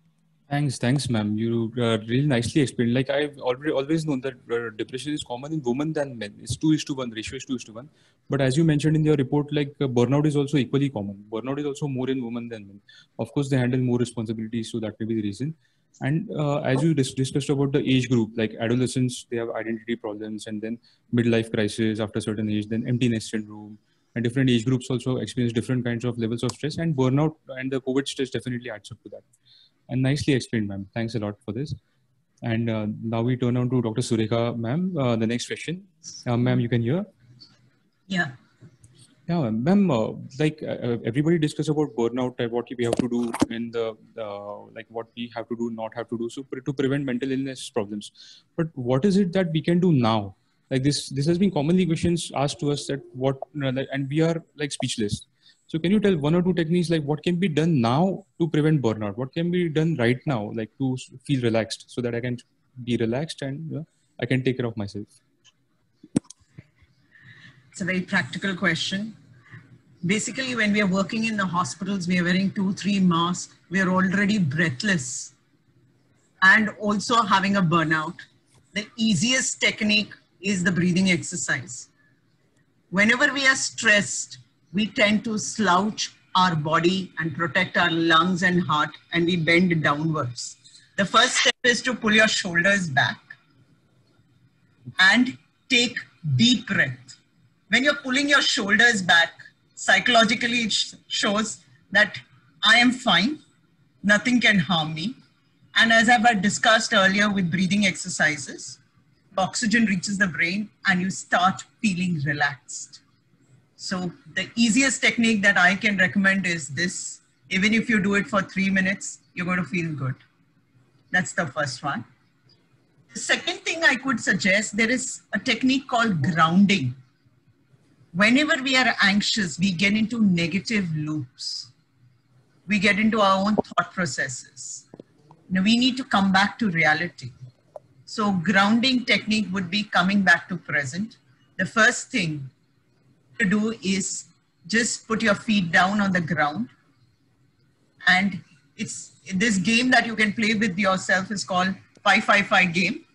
Thanks, ma'am. You really nicely explained. Like I've always known that depression is common in women than men. It's 2:1 ratio is 2:1. But as you mentioned in your report, like burnout is also equally common. Burnout is also more in women than men. Of course, they handle more responsibilities, so that may be the reason. And as you discussed about the age group, like adolescents, they have identity problems, and then midlife crisis after a certain age, then emptiness syndrome, and different age groups also experience different kinds of levels of stress. And burnout and the COVID stress definitely adds up to that. And nicely explained, ma'am. Thanks a lot for this. And now we turn on to Dr. Surekha, ma'am. The next question, ma'am, you can hear. Yeah. Yeah, ma'am. Everybody discuss about burnout, what we have to do in the like what we have to do, not have to do, so to prevent mental illness problems. But what is it that we can do now? Like this has been commonly questions asked to us that what, and we are like speechless. So can you tell one or two techniques like what can be done now to prevent burnout? What can be done right now, like to feel relaxed, so that I can be relaxed and I can take care of myself? It's a very practical question. Basically, when we are working in the hospitals, we are wearing 2-3 masks. We are already breathless and also having a burnout. The easiest technique is the breathing exercise. Whenever we are stressed, we tend to slouch our body and protect our lungs and heart, and we bend downwards. The first step is to pull your shoulders back and take deep breath. When you're pulling your shoulders back, psychologically it shows that I am fine, nothing can harm me. And as I've discussed earlier with breathing exercises, oxygen reaches the brain and you start feeling relaxed. So the easiest technique that I can recommend is this. Even if you do it for 3 minutes, you're going to feel good. That's the first one. The second thing I could suggest, there is a technique called grounding. Whenever we are anxious, we get into negative loops. We get into our own thought processes. Now we need to come back to reality. So grounding technique would be coming back to present. The first thing to do is just put your feet down on the ground. And it's this game that you can play with yourself is called 5-5-5 game.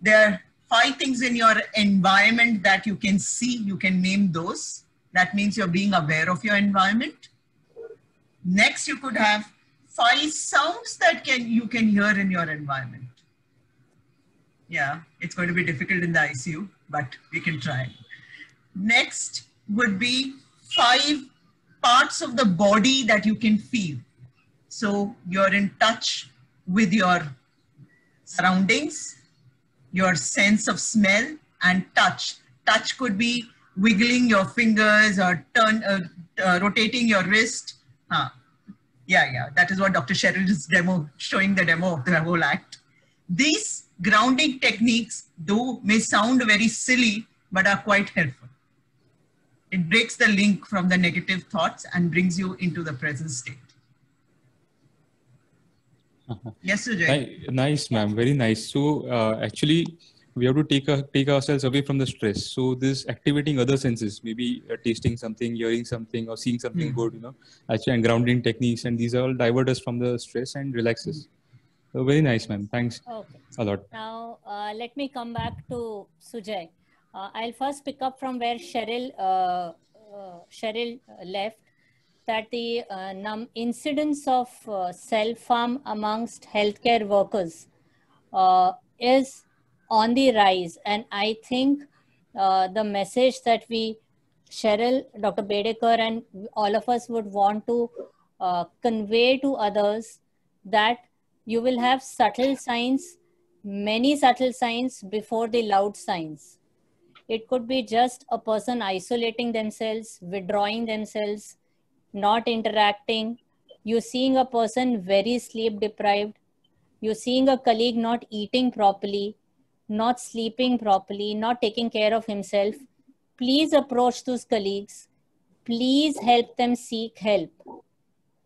There are 5 things in your environment that you can see. You can name those. That means you're being aware of your environment. Next, you could have 5 sounds that you can hear in your environment. Yeah, it's going to be difficult in the ICU, but we can try. Next would be 5 parts of the body that you can feel. So you're in touch with your surroundings, your sense of smell, and touch. Touch could be wiggling your fingers or rotating your wrist. Yeah, that is what Dr. Cheryl is showing the demo of the whole act. These grounding techniques, though may sound very silly, but are quite helpful. It breaks the link from the negative thoughts and brings you into the present state. Yes, Sujay. Nice, ma'am. Very nice. So actually, we have to take ourselves away from the stress. So this activating other senses, maybe tasting something, hearing something, or seeing something good, actually, and grounding techniques, and these are all divert us from the stress and relax us. So very nice, ma'am. Thanks a lot. Now, let me come back to Sujay. I'll first pick up from where Cheryl left, that the incidence of self-harm amongst healthcare workers is on the rise. And I think the message that Cheryl, Dr. Bedekar, and all of us would want to convey to others, that you will have subtle signs, many subtle signs before the loud signs. It could be just a person isolating themselves, withdrawing themselves, not interacting. You're seeing a person very sleep deprived. You're seeing a colleague not eating properly, not sleeping properly, not taking care of himself. Please approach those colleagues. Please help them seek help.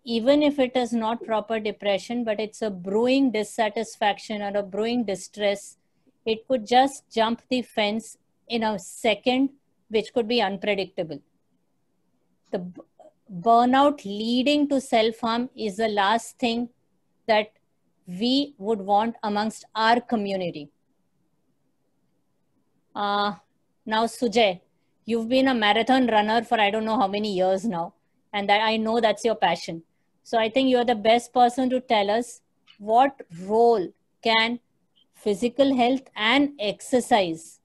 even if it is not proper depression, but it's a brewing dissatisfaction or a brewing distress, it could just jump the fence in a second, which could be unpredictable. The burnout leading to self-harm is the last thing that we would want amongst our community. Now, Sujay, you've been a marathon runner for I don't know how many years now, and that I know that's your passion. So I think you're the best person to tell us what role can physical health and exercise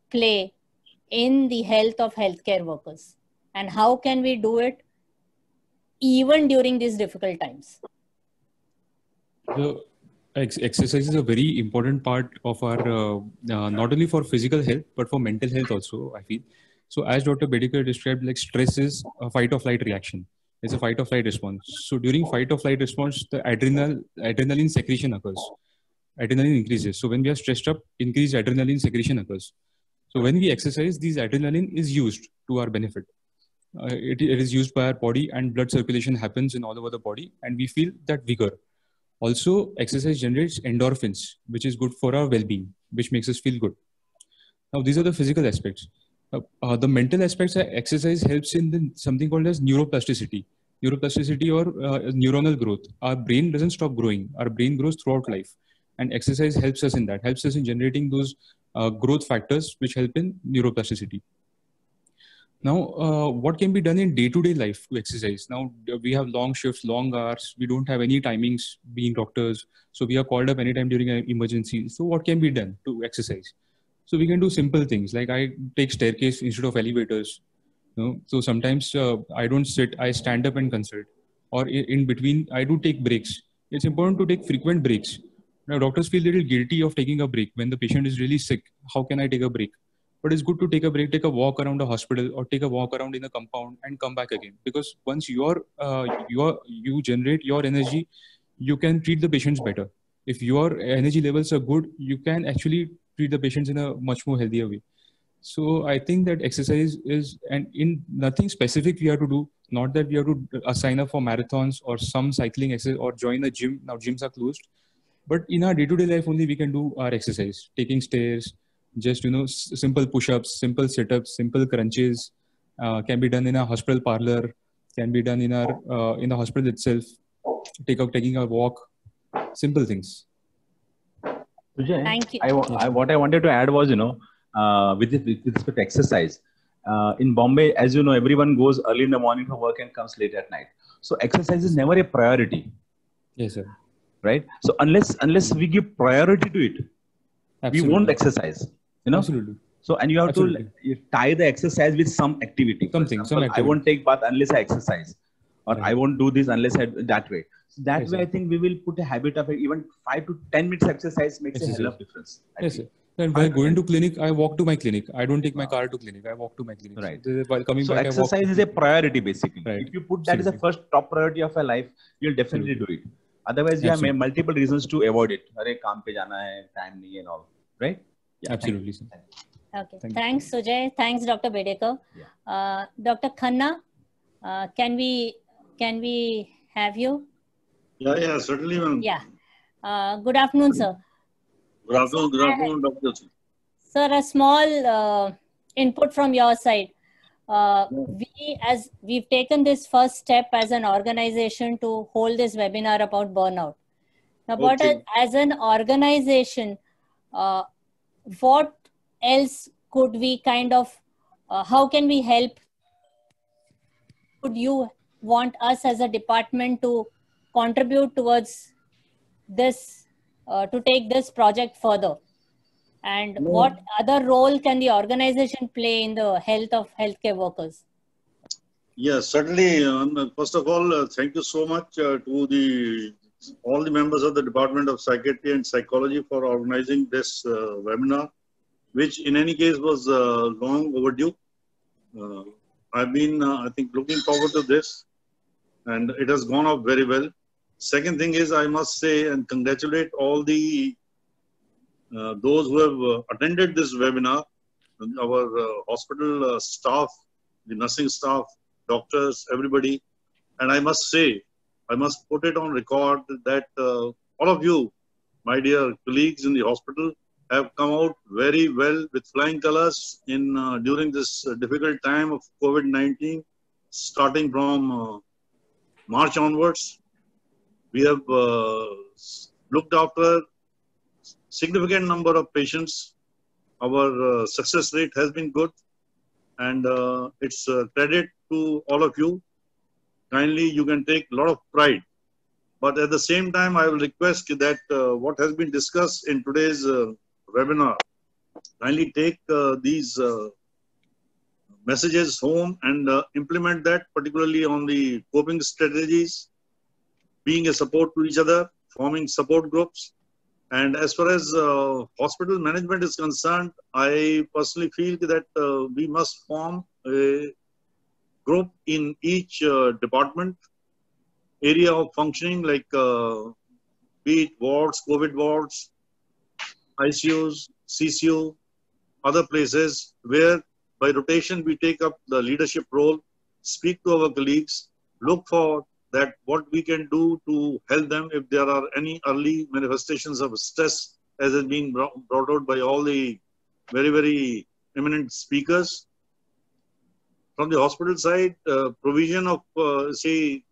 play in the health of healthcare workers, and how can we do it even during these difficult times? The exercise is a very important part of our, not only for physical health, but for mental health also, I feel. So as Dr. Bedekar described, like stress is a fight or flight reaction. It's a fight or flight response. So during fight or flight response, the adrenaline secretion occurs. Adrenaline increases. So when we are stressed up, increased adrenaline secretion occurs. So when we exercise, this adrenaline is used to our benefit. It is used by our body, and blood circulation happens in all over the body, and we feel that vigor. Also, exercise generates endorphins, which is good for our well-being, which makes us feel good. Now, these are the physical aspects. The mental aspects, exercise helps in something called as neuroplasticity. Neuroplasticity or neuronal growth. Our brain doesn't stop growing. Our brain grows throughout life. And exercise helps us in that, helps us in generating those growth factors which help in neuroplasticity. Now, what can be done in day-to-day life to exercise? Now, we have long shifts, long hours. We don't have any timings being doctors. So we are called up anytime during an emergency. So what can be done to exercise? So we can do simple things like I take staircase instead of elevators. You know? So sometimes I don't sit, I stand up and consult. Or in between, I do take breaks. It's important to take frequent breaks. Now, doctors feel a little guilty of taking a break. When the patient is really sick, how can I take a break? But it's good to take a break, take a walk around a hospital or take a walk around in a compound and come back again. Because once you generate your energy, you can treat the patients better. If your energy levels are good, you can actually treat the patients in a much more healthier way. So I think that exercise is, and in nothing specific we have to do, not that we have to sign up for marathons or some cycling exercise or join a gym. Now gyms are closed, but in our day-to-day life only we can do our exercise, taking stairs, just, simple push-ups, simple sit-ups, simple crunches, can be done in a hospital parlor, can be done in the hospital itself, taking a walk, simple things. Sujay, Thank you. what I wanted to add was, with respect to exercise, in Bombay, as you know, everyone goes early in the morning for work and comes late at night. So exercise is never a priority. Yes, sir. Right? So unless we give priority to it, Absolutely. we won't exercise. Absolutely. So, and you have Absolutely. to tie the exercise with some activity. For example, I won't take bath unless I exercise, or Right. I won't do this unless I that way. So that Yes, way, sir. I think we will put a habit of even 5 to 10 minutes exercise makes a hell of difference. Yes, sir. When I go into clinic, I walk to my clinic. I don't take my car to clinic. I walk to my clinic. Right. So while coming So back, exercise is a priority basically. Right. If you put that as the first top priority of your life, you'll definitely do it. Otherwise, you have multiple reasons to avoid it. Arey, kaam pe jana hai, time nahi and all. Right? Yeah, absolutely. Okay. Thanks, Sujay. Thanks, Dr. Bedekar. Yeah. Dr. Khanna, can we have you? Yeah, certainly, ma'am. Yeah. Good afternoon, sir. Good afternoon, Dr. Sir, a small input from your side. We've taken this first step as an organization to hold this webinar about burnout. Now, but as an organization, what else could we how can we help? Would you want us as a department to contribute towards this, to take this project further? And what other role can the organization play in the health of healthcare workers? Yes, certainly. First of all, thank you so much to all the members of the Department of Psychiatry and Psychology for organizing this webinar, which in any case was long overdue. I've been, I think, looking forward to this, and it has gone off very well. Second thing is, I must say and congratulate all the those who have attended this webinar, our hospital staff, the nursing staff, doctors, everybody. And I must say I must put it on record that all of you, my dear colleagues in the hospital, have come out very well with flying colors in during this difficult time of COVID-19, starting from March onwards. We have looked after significant number of patients. Our success rate has been good, and it's credit to all of you. Kindly, you can take a lot of pride. But at the same time, I will request that what has been discussed in today's webinar, kindly take these messages home and implement that, particularly on the coping strategies, being a support to each other, forming support groups. And as far as hospital management is concerned, I personally feel that we must form a group in each department, area of functioning, like be it wards, COVID wards, ICUs, CCU, other places where by rotation we take up the leadership role, speak to our colleagues, look for that what we can do to help them if there are any early manifestations of stress, as has been brought out by all the very, very eminent speakers. From the hospital side, provision of, say,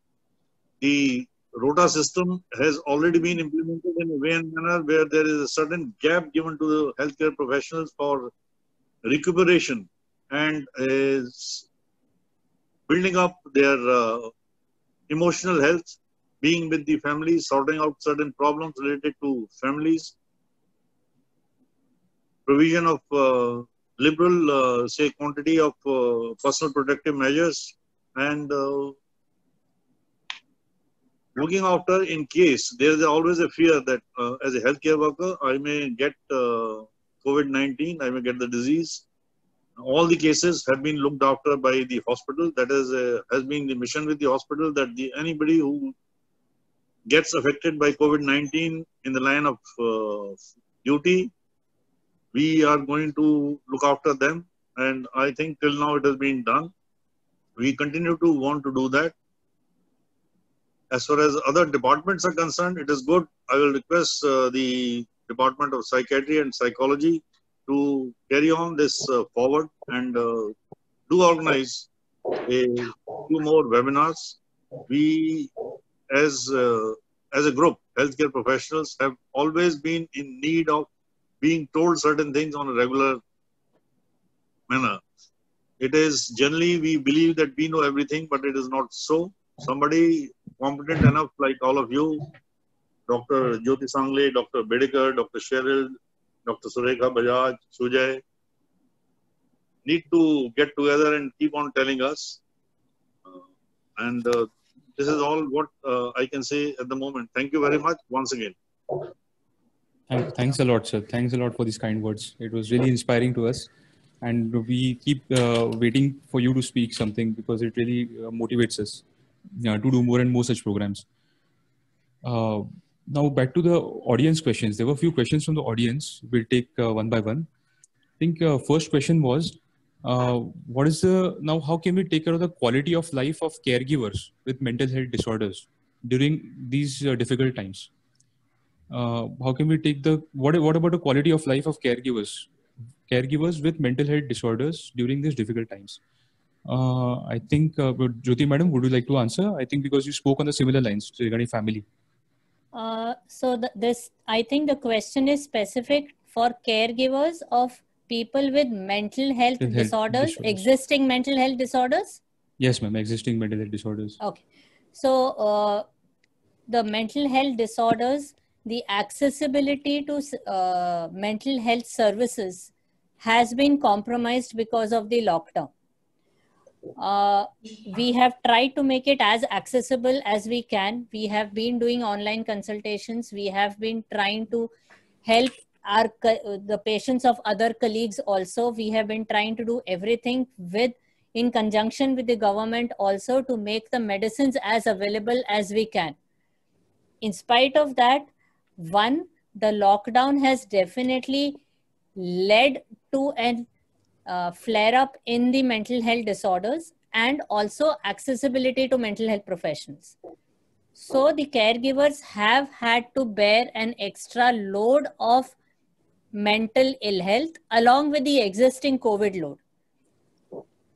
the rota system has already been implemented in a way and manner where there is a certain gap given to the healthcare professionals for recuperation and building up their emotional health, being with the families, sorting out certain problems related to families, provision of liberal, say, quantity of personal protective measures, and looking after in case there is always a fear that as a healthcare worker, I may get COVID-19, I may get the disease. All the cases have been looked after by the hospital. That is, has been the mission with the hospital, that anybody who gets affected by COVID-19 in the line of duty, we are going to look after them. And I think till now it has been done. We continue to want to do that. As far as other departments are concerned, it is good. I will request the Department of Psychiatry and Psychology to carry on this forward and do organize a few more webinars. We, as a group, healthcare professionals, have always been in need of being told certain things on a regular manner. It is generally, we believe that we know everything, but it is not so. Somebody competent enough like all of you, Dr. Jyoti Sangle, Dr. Bedekar, Dr. Cheryl, Dr. Surekha Bajaj, Sujay, need to get together and keep on telling us. This is all what I can say at the moment. Thank you very much once again. Thanks a lot, sir. Thanks a lot for these kind words. It was really inspiring to us. And we keep waiting for you to speak something because it really motivates us to do more and more such programs. Now back to the audience questions. There were a few questions from the audience. We'll take one by one. I think first question was, what is how can we take care of the quality of life of caregivers with mental health disorders during these difficult times? How can we take what about the quality of life of caregivers with mental health disorders during these difficult times? I think, Jyoti madam, would you like to answer? I think because you spoke on the similar lines regarding family. I think the question is specific for caregivers of people with mental health disorders, existing mental health disorders? Yes, ma'am, existing mental health disorders. Okay. So the mental health disorders, the accessibility to mental health services has been compromised because of the lockdown. We have tried to make it as accessible as we can. We have been doing online consultations. We have been trying to help the patients of other colleagues also. We have been trying to do everything in conjunction with the government also to make the medicines as available as we can. In spite of that, the lockdown has definitely led to an flare up in the mental health disorders and also accessibility to mental health professionals. So the caregivers have had to bear an extra load of mental ill health along with the existing COVID load.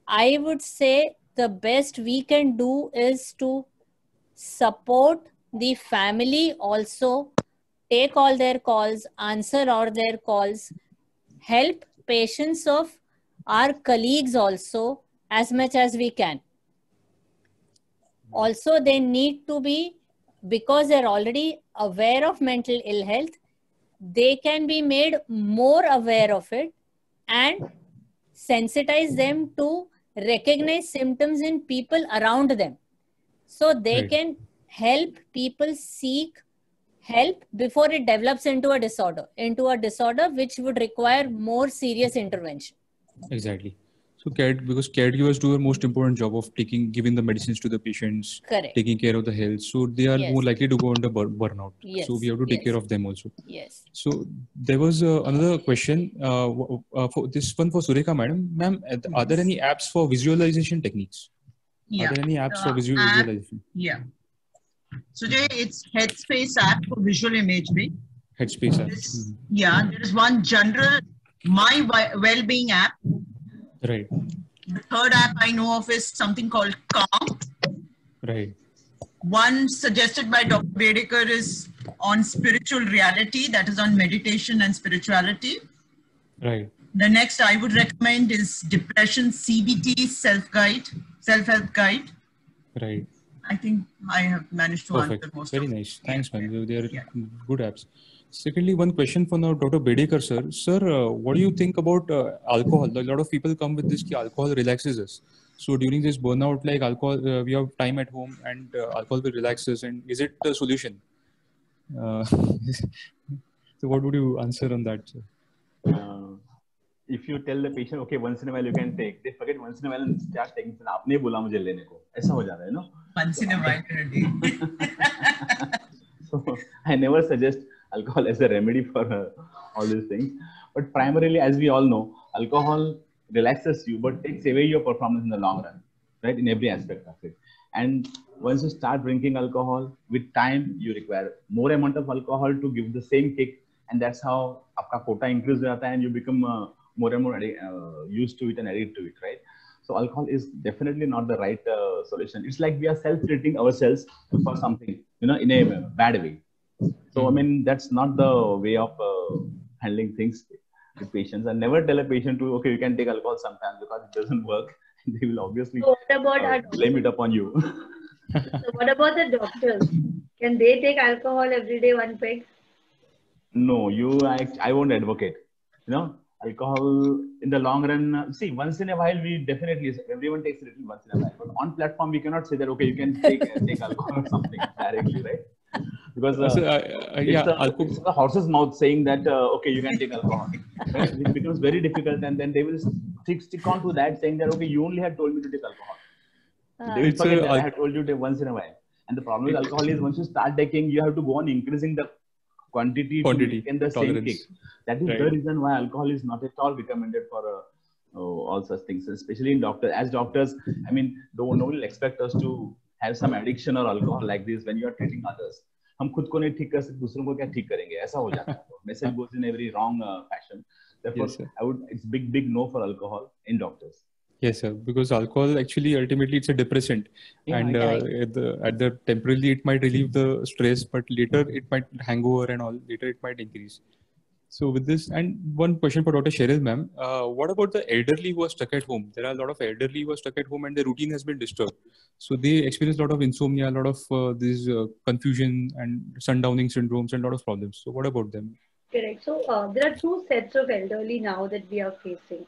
I would say the best we can do is to support the family also, take all their calls, answer all their calls, help patients of our colleagues also as much as we can. Also, they need to be, because they're already aware of mental ill health, they can be made more aware of it and sensitize them to recognize symptoms in people around them. So they Right. can help people seek help before it develops into a disorder which would require more serious intervention. Exactly. So because caregivers do a most important job of giving the medicines to the patients, Correct. taking care of the health. So they are Yes. more likely to go under burnout. Yes. So we have to take Yes. care of them also. Yes. So there was another question for this one for Surekha madam. Ma'am, are there any apps for visualization techniques? Yeah. Are there any apps for App, visualization? yeah. Sujay, it's Headspace app for visual imagery. Headspace app. Yeah, there is one general My Wellbeing app. Right. The third app I know of is something called Calm. Right. One suggested by Dr. Bedekar is on spiritual reality, that is on meditation and spirituality. Right. The next I would recommend is Depression CBT self-help guide. Right. I think I have managed to Perfect. answer most Very of it. nice. Thanks, Yeah. man. They are Yeah. good apps. Secondly, one question for now, Dr. Bedekar, sir. Sir, what do you think about alcohol? A lot of people come with this ki alcohol relaxes us. So during this burnout, like alcohol, we have time at home and alcohol will relax us. And is it the solution? So what would you answer on that, sir? If you tell the patient, okay, once in a while you can take, they forget once in a while and start taking. आपने बोला मुझे लेने को, ऐसा हो जाता है, no? Once in a while in a day. So I never suggest alcohol as a remedy for all these things. But primarily, as we all know, alcohol relaxes you, but takes away your performance in the long run, right? In every aspect of it. And once you start drinking alcohol, with time, you require more amount of alcohol to give the same kick. And that's how आपका quota increase हो जाता है and you become more and more used to it and addicted to it, right? So alcohol is definitely not the right solution. It's like we are self-treating ourselves for something, you know, in a bad way. So, I mean, that's not the way of handling things with patients. And never tell a patient to, okay, you can take alcohol sometimes because it doesn't work. They will obviously So what about blame it upon you. So what about the doctors? Can they take alcohol every day, one peg? No, I won't advocate. You know, alcohol in the long run. See, once in a while, everyone takes a little once in a while. But on platform, we cannot say that, okay, you can take alcohol or something directly, right? Because it's the horse's mouth saying that, okay, you can take alcohol. Right? It becomes very difficult, and then they will stick on to that, saying that, okay, you only had told me to take alcohol. They will forget that I had told you to take once in a while. And the problem with alcohol is once you start taking, you have to go on increasing the quantity to maintain the same kick. That is the reason why alcohol is not at all recommended for all such things, especially in doctors. As doctors, I mean, no one will expect us to have some addiction or alcohol like this when you are treating others. हम खुद को नहीं ठीक कर सकते, दूसरों को क्या ठीक करेंगे, ऐसा हो जाता है. Message goes in a very wrong fashion. Therefore, it's big no for alcohol in doctors. Yes, sir. Because alcohol actually ultimately it's a depressant, and at the temporarily it might relieve the stress, but later it might hangover and all. Later it might increase. So with this, and one question for Dr. Cheryl, ma'am, what about the elderly who are stuck at home? There are a lot of elderly who are stuck at home and their routine has been disturbed. So they experience a lot of insomnia, a lot of this confusion and sundowning syndromes and a lot of problems. So what about them? Correct. So there are two sets of elderly now that we are facing.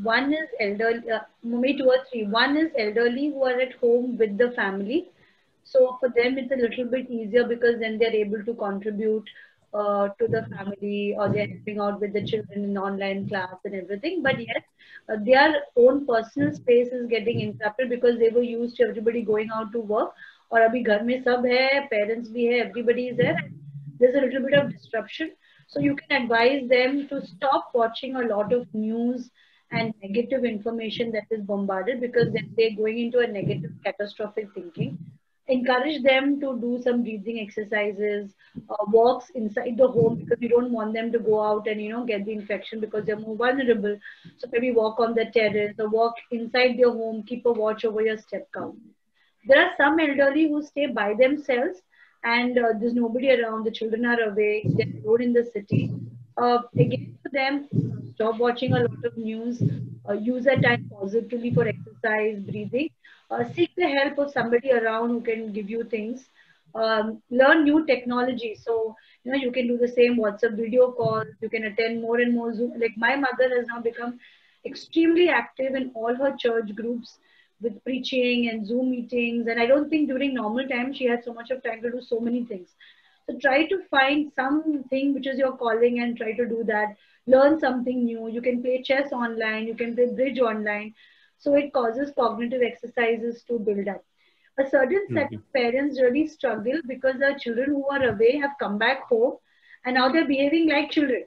One is elderly, maybe two or three. One is elderly who are at home with the family. So for them, it's a little bit easier because then they're able to contribute to the family, or they're helping out with the children in online class and everything. But yes, their own personal space is getting interrupted because they were used to everybody going out to work. और अभी घर में सब है, parents भी है, everybody is there. There's a little bit of disruption. So you can advise them to stop watching a lot of news and negative information that is bombarded, because then they're going into a negative catastrophic thinking. encourage them to do some breathing exercises, walks inside the home, because we don't want them to go out and get the infection because they're more vulnerable. So maybe walk on the terrace or walk inside their home. Keep a watch over your step count. There are some elderly who stay by themselves, and there's nobody around. The children are away. They're alone in the city. Again, for them, stop watching a lot of news. Use that time positively for exercise, breathing. Seek the help of somebody around who can give you things. Learn new technology. So you can do the same WhatsApp video calls. You can attend more and more Zoom. Like my mother has now become extremely active in all her church groups with preaching and Zoom meetings. And I don't think during normal times she had so much of time to do so many things. So try to find something which is your calling and try to do that. Learn something new. You can play chess online. You can play bridge online. So it causes cognitive exercises to build up. A certain set of parents really struggle because the children who are away have come back home and now they're behaving like children.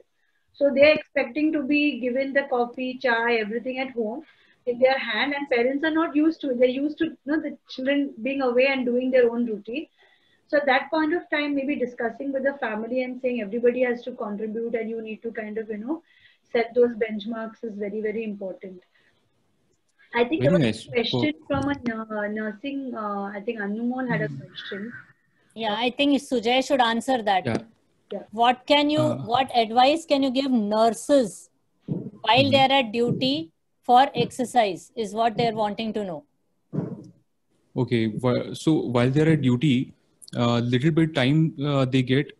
So they're expecting to be given the coffee, chai, everything at home in their hand, and parents are not used to it. They're used to the children being away and doing their own routine. So at that point of time, maybe discussing with the family and saying everybody has to contribute and you need to kind of, set those benchmarks is very, very important. I think there was a question from a nursing, I think Anumol had a question. Yeah, I think Sujay should answer that. Yeah. What advice can you give nurses while they're at duty for exercise is what they're wanting to know. Okay, so while they're at duty, little bit time they get,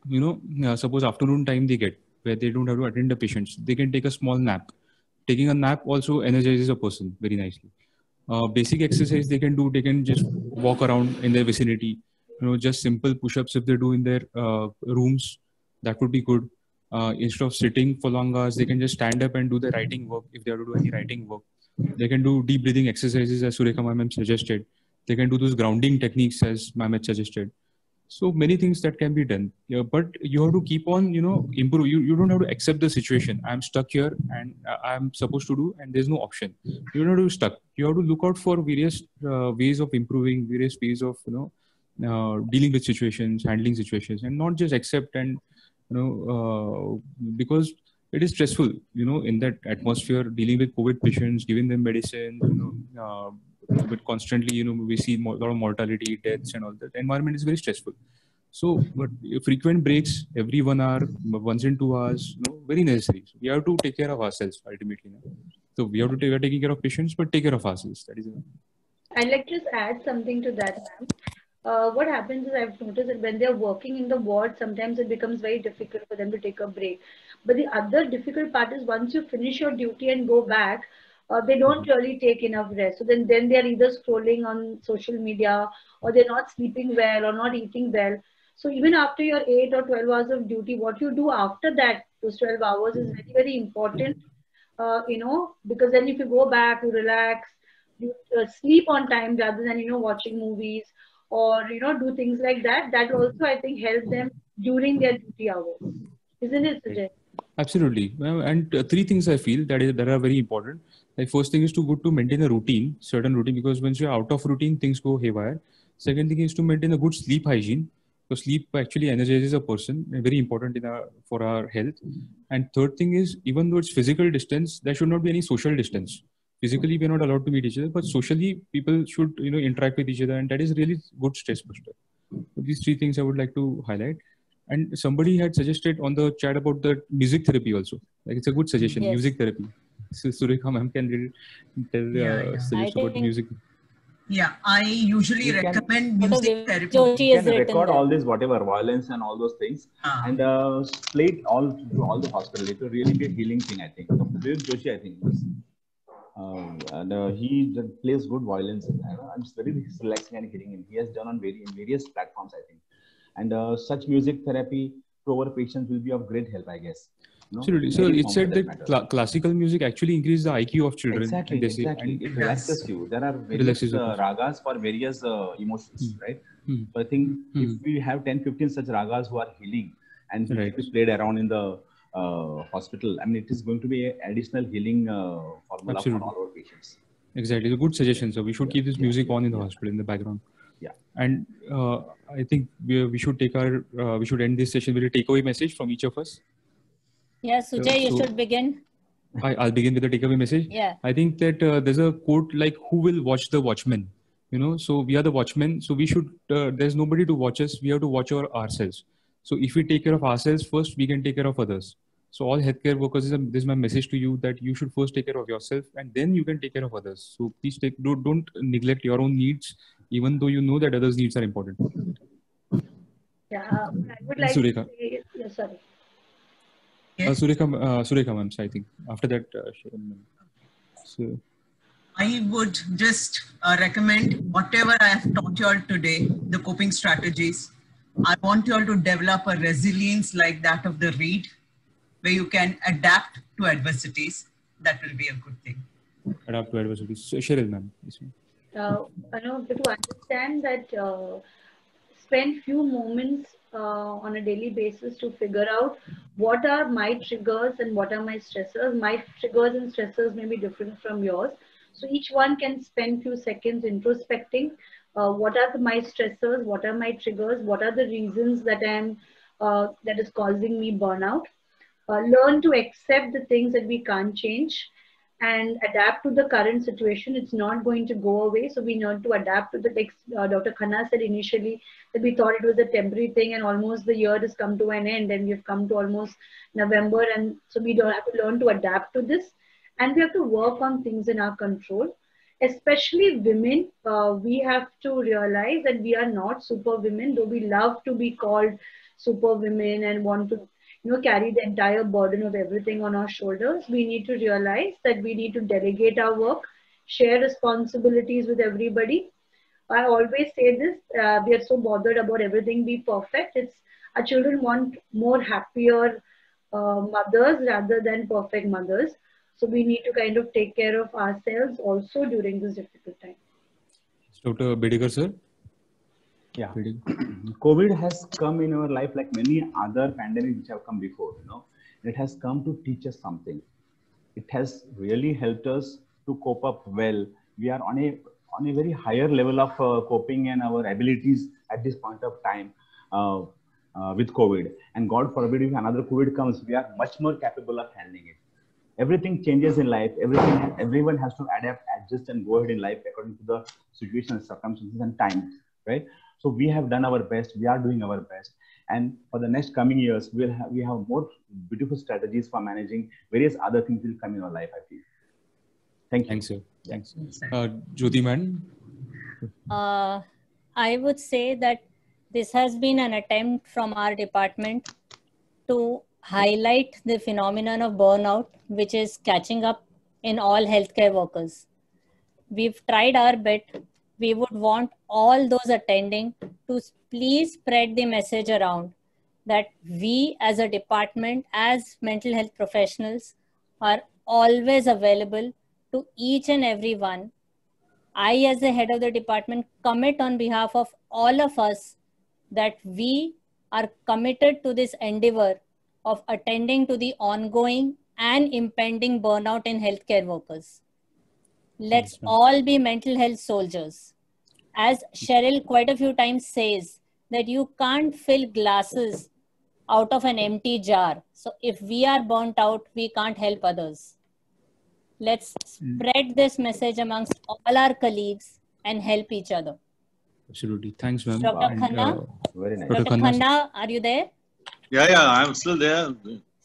suppose afternoon time they get where they don't have to attend the patients, they can take a small nap. Taking a nap also energizes a person very nicely. Basic exercise they can do, they can just walk around in their vicinity, just simple push-ups if they do in their rooms, that would be good. Instead of sitting for long hours, they can just stand up and do the writing work if they have to do any writing work. They can do deep breathing exercises as Surekha ma'am suggested. They can do those grounding techniques as ma'am had suggested. So many things that can be done, but you have to keep on, improve. You don't have to accept the situation. I'm stuck here and I'm supposed to do, and there's no option. You don't have to be stuck. You have to look out for various ways of improving, various ways of, dealing with situations, handling situations, and not just accept and, because it is stressful, in that atmosphere, dealing with COVID patients, giving them medicine, but constantly, we see a lot of mortality, deaths, and all that. The environment is very stressful. So, but frequent breaks every 1 hour, once in 2 hours, very necessary. So we have to take care of ourselves ultimately. So we have to we are taking care of patients, but take care of ourselves. That is. I'd like to just add something to that, ma'am. What happens is I've noticed that when they're working in the ward, sometimes it becomes very difficult for them to take a break. But the other difficult part is once you finish your duty and go back, they don't really take enough rest. So then they're either scrolling on social media or they're not sleeping well or not eating well. So even after your 8 or 12 hours of duty, what you do after that, those 12 hours is very, very important, because then if you go back, you relax, you sleep on time rather than, watching movies or, do things like that. That also, I think, helps them during their duty hours. Isn't it, Sujay? Absolutely. And 3 things I feel that are very important. Like first thing is to maintain a routine, certain routine, because once you're out of routine, things go haywire. Second thing is to maintain a good sleep hygiene. So sleep actually energizes a person, very important for our health. And third thing is, even though it's physical distance, there should not be any social distance. Physically, we're not allowed to meet each other, but socially, people should interact with each other, and that is really good stress buster. So these 3 things I would like to highlight. And somebody had suggested on the chat about the music therapy also. Like it's a good suggestion, yes. Music therapy. So Surekha ma'am can suggest about music. Yeah, I usually recommend music therapy. You can record all this, whatever, violence and all those things, and play it all to all the hospital. It will really be a healing thing, I think. Dr. Vivek Joshi, I think. And he plays good violence. I'm just very relaxing and hearing him. He has done on various platforms, I think. And such music therapy to our patients will be of great help, I guess. Absolutely. So it said that classical music actually increases the IQ of children. Exactly. And it relaxes you. There are various ragas for various emotions, right? So I think if we have 10-15 such ragas who are healing and be played around in the hospital, I mean, it is going to be an additional healing formula for all our patients. Exactly. It's a good suggestion. So we should keep this music on in the hospital in the background. Yeah. And I think we should take our we should end this session with a takeaway message from each of us. Yes, Sujay, you So- should begin. I'll begin with the takeaway message. Yeah. I think that there's a quote like, "Who will watch the watchmen?" You know, so we are the watchmen. So we should. There's nobody to watch us. We have to watch ourselves. So if we take care of ourselves first, we can take care of others. So all healthcare workers, this is my message to you, that you should first take care of yourself, and then you can take care of others. So please don't neglect your own needs, even though you know that others' needs are important. Yeah, I would like Surekha. to say, yeah, sorry. Yes. Surekha ma'am, I think after that. Sharon ma'am. So. I would just recommend whatever I have taught you all today, the coping strategies. I want you all to develop a resilience like that of the reed, where you can adapt to adversities. That will be a good thing. Adapt to adversities. So, Cheryl ma'am. Yes, ma'am. I know to understand that spend few moments on a daily basis to figure out what are my triggers and what are my stressors. My triggers and stressors may be different from yours. So each one can spend few seconds introspecting. What are my stressors? What are my triggers? What are the reasons that that is causing me burnout? Learn to accept the things that we can't change and adapt to the current situation. It's not going to go away. So we need to adapt to the, like Dr. Khanna said initially, that we thought it was a temporary thing, and almost the year has come to an end, and we've come to almost November. And so we don't have to learn to adapt to this. And we have to work on things in our control. Especially women, we have to realize that we are not super women, though we love to be called super women and want to carry the entire burden of everything on our shoulders. We need to realize that we need to delegate our work, share responsibilities with everybody. I always say this, we are so bothered about everything being perfect. Our children want more happier mothers rather than perfect mothers. So we need to kind of take care of ourselves also during this difficult time. Dr. Bedekar, sir. Yeah. COVID has come in our life like many other pandemics which have come before, It has come to teach us something. It has really helped us to cope up well. We are on a very higher level of coping and our abilities at this point of time with COVID. And God forbid, if another COVID comes, we are much more capable of handling it. Everything changes in life. Everyone has to adapt, adjust, and go ahead in life according to the situation, circumstances, and time, right? So we have done our best. We are doing our best, and for the next coming years, we have more beautiful strategies for managing various other things will come in our life, I feel. Thank you. Thanks, sir. Thanks. Jyoti man. I would say that this has been an attempt from our department to highlight the phenomenon of burnout, which is catching up in all healthcare workers. We've tried our bit. We would want all those attending to please spread the message around that we as a department, as mental health professionals, are always available to each and every one. I, as the head of the department, commit on behalf of all of us that we are committed to this endeavor of attending to the ongoing and impending burnout in healthcare workers. Let's all be mental health soldiers. As Cheryl quite a few times says, that you can't fill glasses out of an empty jar. So if we are burnt out, we can't help others. Let's spread this message amongst all our colleagues and help each other. Absolutely. Thanks, ma'am. Dr. Khanna, Very nice. Dr. Khanna, are you there? Yeah, I'm still there.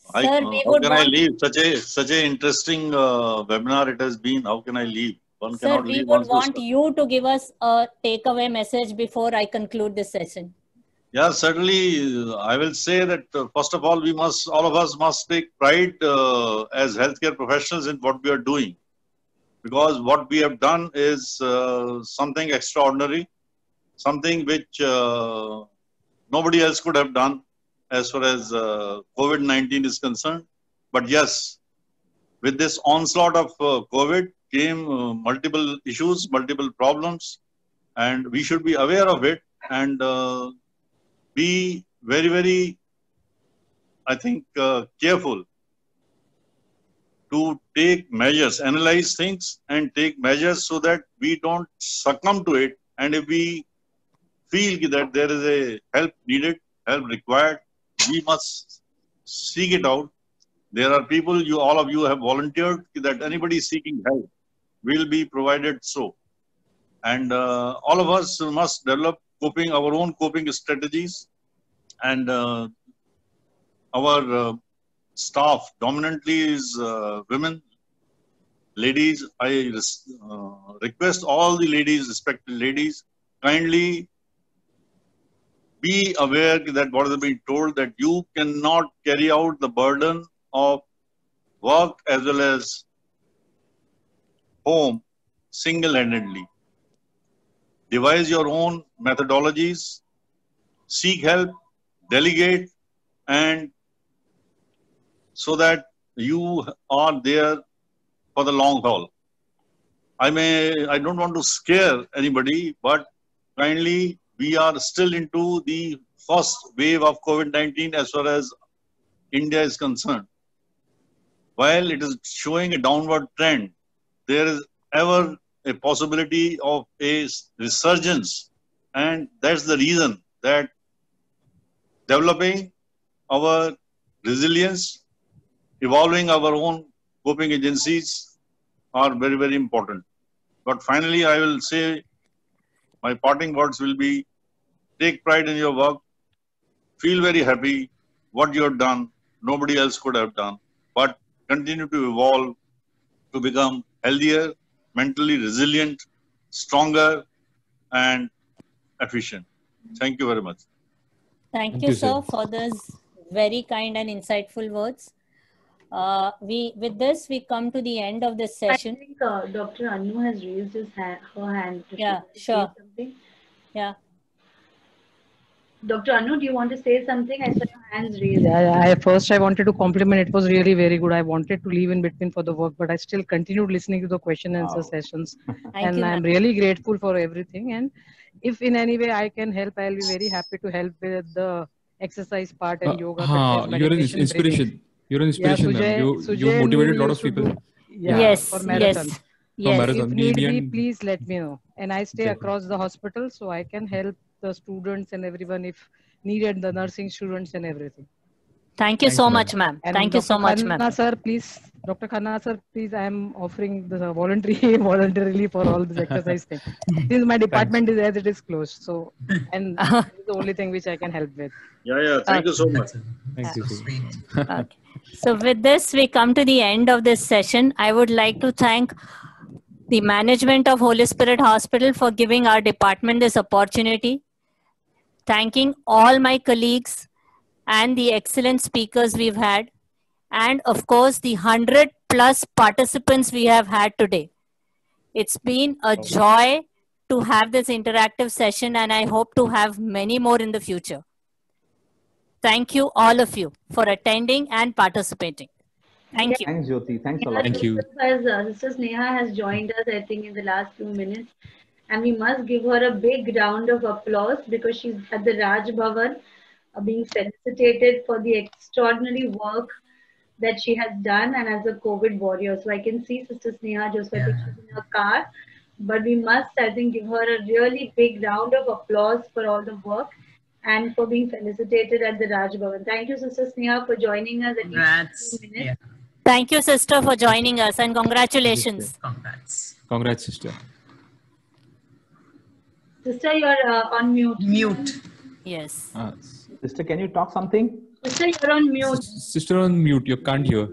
Sir, how can I leave? Such a interesting webinar it has been. How can I leave? One Sir, cannot we leave. would want you to give us a takeaway message before I conclude this session. Yeah, certainly. I will say that first of all, all of us must take pride as healthcare professionals in what we are doing, because what we have done is something extraordinary, something which nobody else could have done as far as COVID-19 is concerned. But yes, with this onslaught of COVID came multiple issues, multiple problems, and we should be aware of it and be very, very, I think, careful to take measures, analyze things and take measures so that we don't succumb to it. And if we feel that there is a help needed, help required, we must seek it out. There are people, all of you have volunteered that anybody seeking help will be provided so. And all of us must develop our own coping strategies. And our staff dominantly is women, ladies. I request all the ladies, respected ladies, kindly be aware that what is being told, that you cannot carry out the burden of work as well as home single-handedly. Devise your own methodologies, seek help, delegate, and so that you are there for the long haul. I don't want to scare anybody, but kindly, we are still into the first wave of COVID-19 as far as India is concerned. While it is showing a downward trend, there is ever a possibility of a resurgence. And that's the reason that developing our resilience, evolving our own coping agencies are very, very important. But finally, I will say, my parting words will be, take pride in your work, feel very happy what you have done, nobody else could have done, but continue to evolve to become healthier, mentally resilient, stronger, and efficient. Thank you very much. Thank you, sir, for those very kind and insightful words. With this, we come to the end of this session. I think Dr. Anu has raised her hand. Yeah, sure. Say something. Yeah. Dr. Anu, do you want to say something? I saw your hands raised. Yeah, first I wanted to compliment. It was really very good. I wanted to leave in between for the work, but I still continued listening to the question and answer sessions. Thank you, I'm really grateful for everything. And if in any way I can help, I'll be very happy to help with the exercise part and yoga. You're an inspiration. You're an inspiration. Yeah, you motivated a lot of people. Yeah, yes, for marathon. yes. Yes. If need be, please let me know. And I stay across the hospital, so I can help the students and everyone if needed, the nursing students and everything. Thank you so much, ma'am. Thank you so much, ma'am. Sir, please, Dr. Khanna, sir, please, I am offering the voluntarily for all this exercise thing. Since my department is as it is closed, so, and this is the only thing which I can help with. Yeah, thank you so much. Thank you. Okay. So with this, we come to the end of this session. I would like to thank the management of Holy Spirit Hospital for giving our department this opportunity. Thanking all my colleagues and the excellent speakers we've had. And of course, the 100+ participants we have had today. It's been a joy to have this interactive session, and I hope to have many more in the future. Thank you, all of you, for attending and participating. Thank you. Thanks, Jyoti. Thanks a lot. Thank you. Sister Sneha has joined us, I think, in the last few minutes. And we must give her a big round of applause because she's at the Raj Bhavan being felicitated for the extraordinary work that she has done and as a COVID warrior. So I can see Sister Sneha just in her car. But we must, I think, give her a really big round of applause for all the work and for being felicitated at the Raj Bhavan. Thank you, Sister Sneha, for joining us at least 2 minutes. Yeah. Thank you, sister, for joining us, and congratulations. Congrats. Congrats, sister. Sister, you're on mute. Mute. Yes. Sister, can you talk something? Sister, you're on mute. Sister on mute. You can't hear.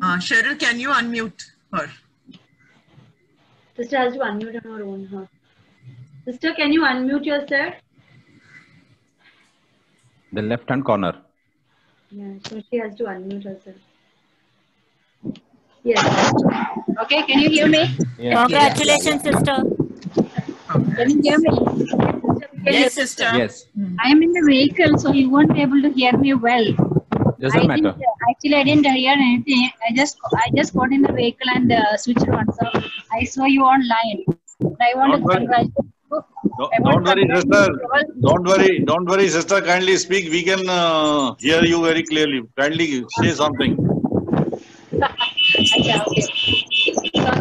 Cheryl, can you unmute her? Sister has to unmute on her own. Huh? Sister, can you unmute yourself? The left-hand corner. Yeah, so she has to unmute herself. Yes. Okay, can you hear me? Yeah. Congratulations, sister. Can you hear me? Yes, sister. Yes. I am in the vehicle, so you won't be able to hear me well. Doesn't matter. Actually, I didn't hear anything. I just got in the vehicle and switched on. So I saw you online. I want to congratulate you. Don't worry, sister. Don't worry, sister. Kindly speak. We can hear you very clearly. Kindly say something. Okay.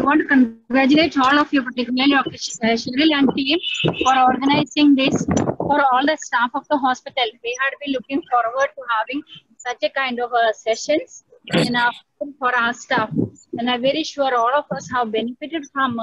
want to congratulate all of you, particularly Dr. Cheryl and team, for organizing this for all the staff of the hospital. We had been looking forward to having such a kind of sessions in our, for our staff. And I'm very sure all of us have benefited from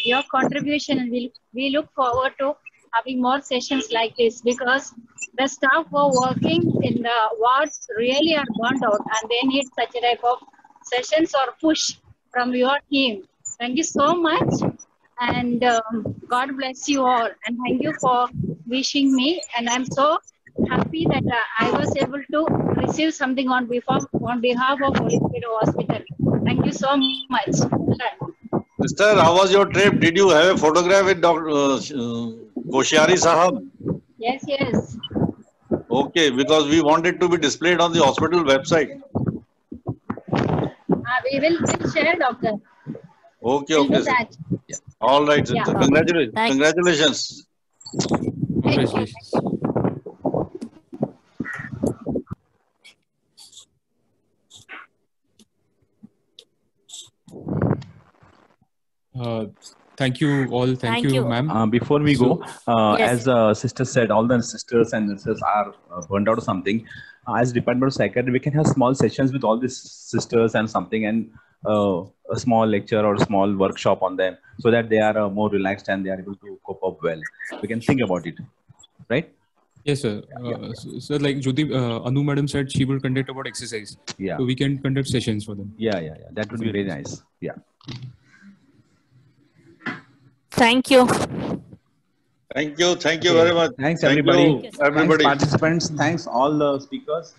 your contribution, and we look forward to having more sessions like this, because the staff who are working in the wards really are burnt out and they need such a type of sessions or push from your team. Thank you so much, and God bless you all, and thank you for wishing me, and I'm so happy that I was able to receive something on behalf of Holy Spirit Hospital. Thank you so much. Sister, how was your trip? Did you have a photograph with Dr. Koshyari Sahab? Yes, yes. Okay, because we want it to be displayed on the hospital website. We will share, doctor. Okay, We'll do okay. that. All right, sister. Yeah. Congratulations. Thank- Congratulations. Congratulations. Thank you all. Thank you, ma'am. Before we go, Yes. as sister said, all the sisters and nurses are burned out or something. As Department of Psychiatry, we can have small sessions with all these sisters and something, and a small lecture or a small workshop on them, so that they are more relaxed and they are able to cope up well. We can think about it, right? Yes, sir. So like Jyoti, Anu madam said she will conduct about exercise. Yeah. So we can conduct sessions for them. Yeah. That would be very nice. Yeah. Thank you. Thank you. Thank you very much. Thanks, Thank everybody. you, everybody. Thanks, participants. Thanks, all the speakers.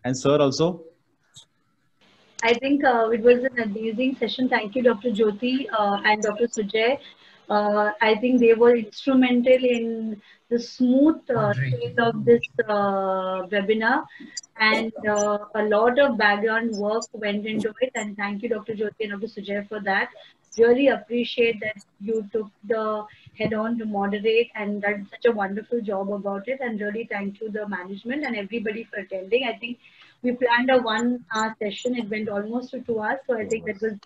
And sir also. I think it was an amazing session. Thank you, Dr. Jyoti and Dr. Sujay. I think they were instrumental in the smooth state of this webinar, and a lot of background work went into it. And thank you, Dr. Jyoti and Dr. Sujay, for that. Really appreciate that you took the head on to moderate and done such a wonderful job about it. And really thank you, the management and everybody, for attending. I think we planned a 1 hour session. It went almost to 2 hours. So I think that was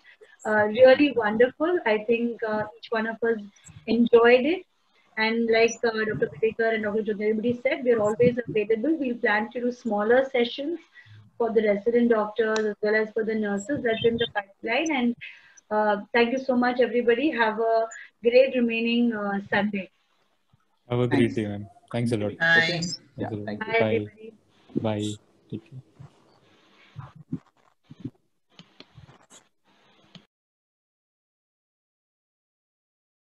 really wonderful. I think each one of us enjoyed it. And like Dr. Bidekar and Dr. Jyoti, everybody said, we're always available. We'll plan to do smaller sessions for the resident doctors as well as for the nurses. That's in the pipeline. And thank you so much, everybody. Have a great remaining Sunday. Have a great day, ma'am. Thanks a lot. Bye. Yeah. Thank you. Bye, everybody. Bye. Take care.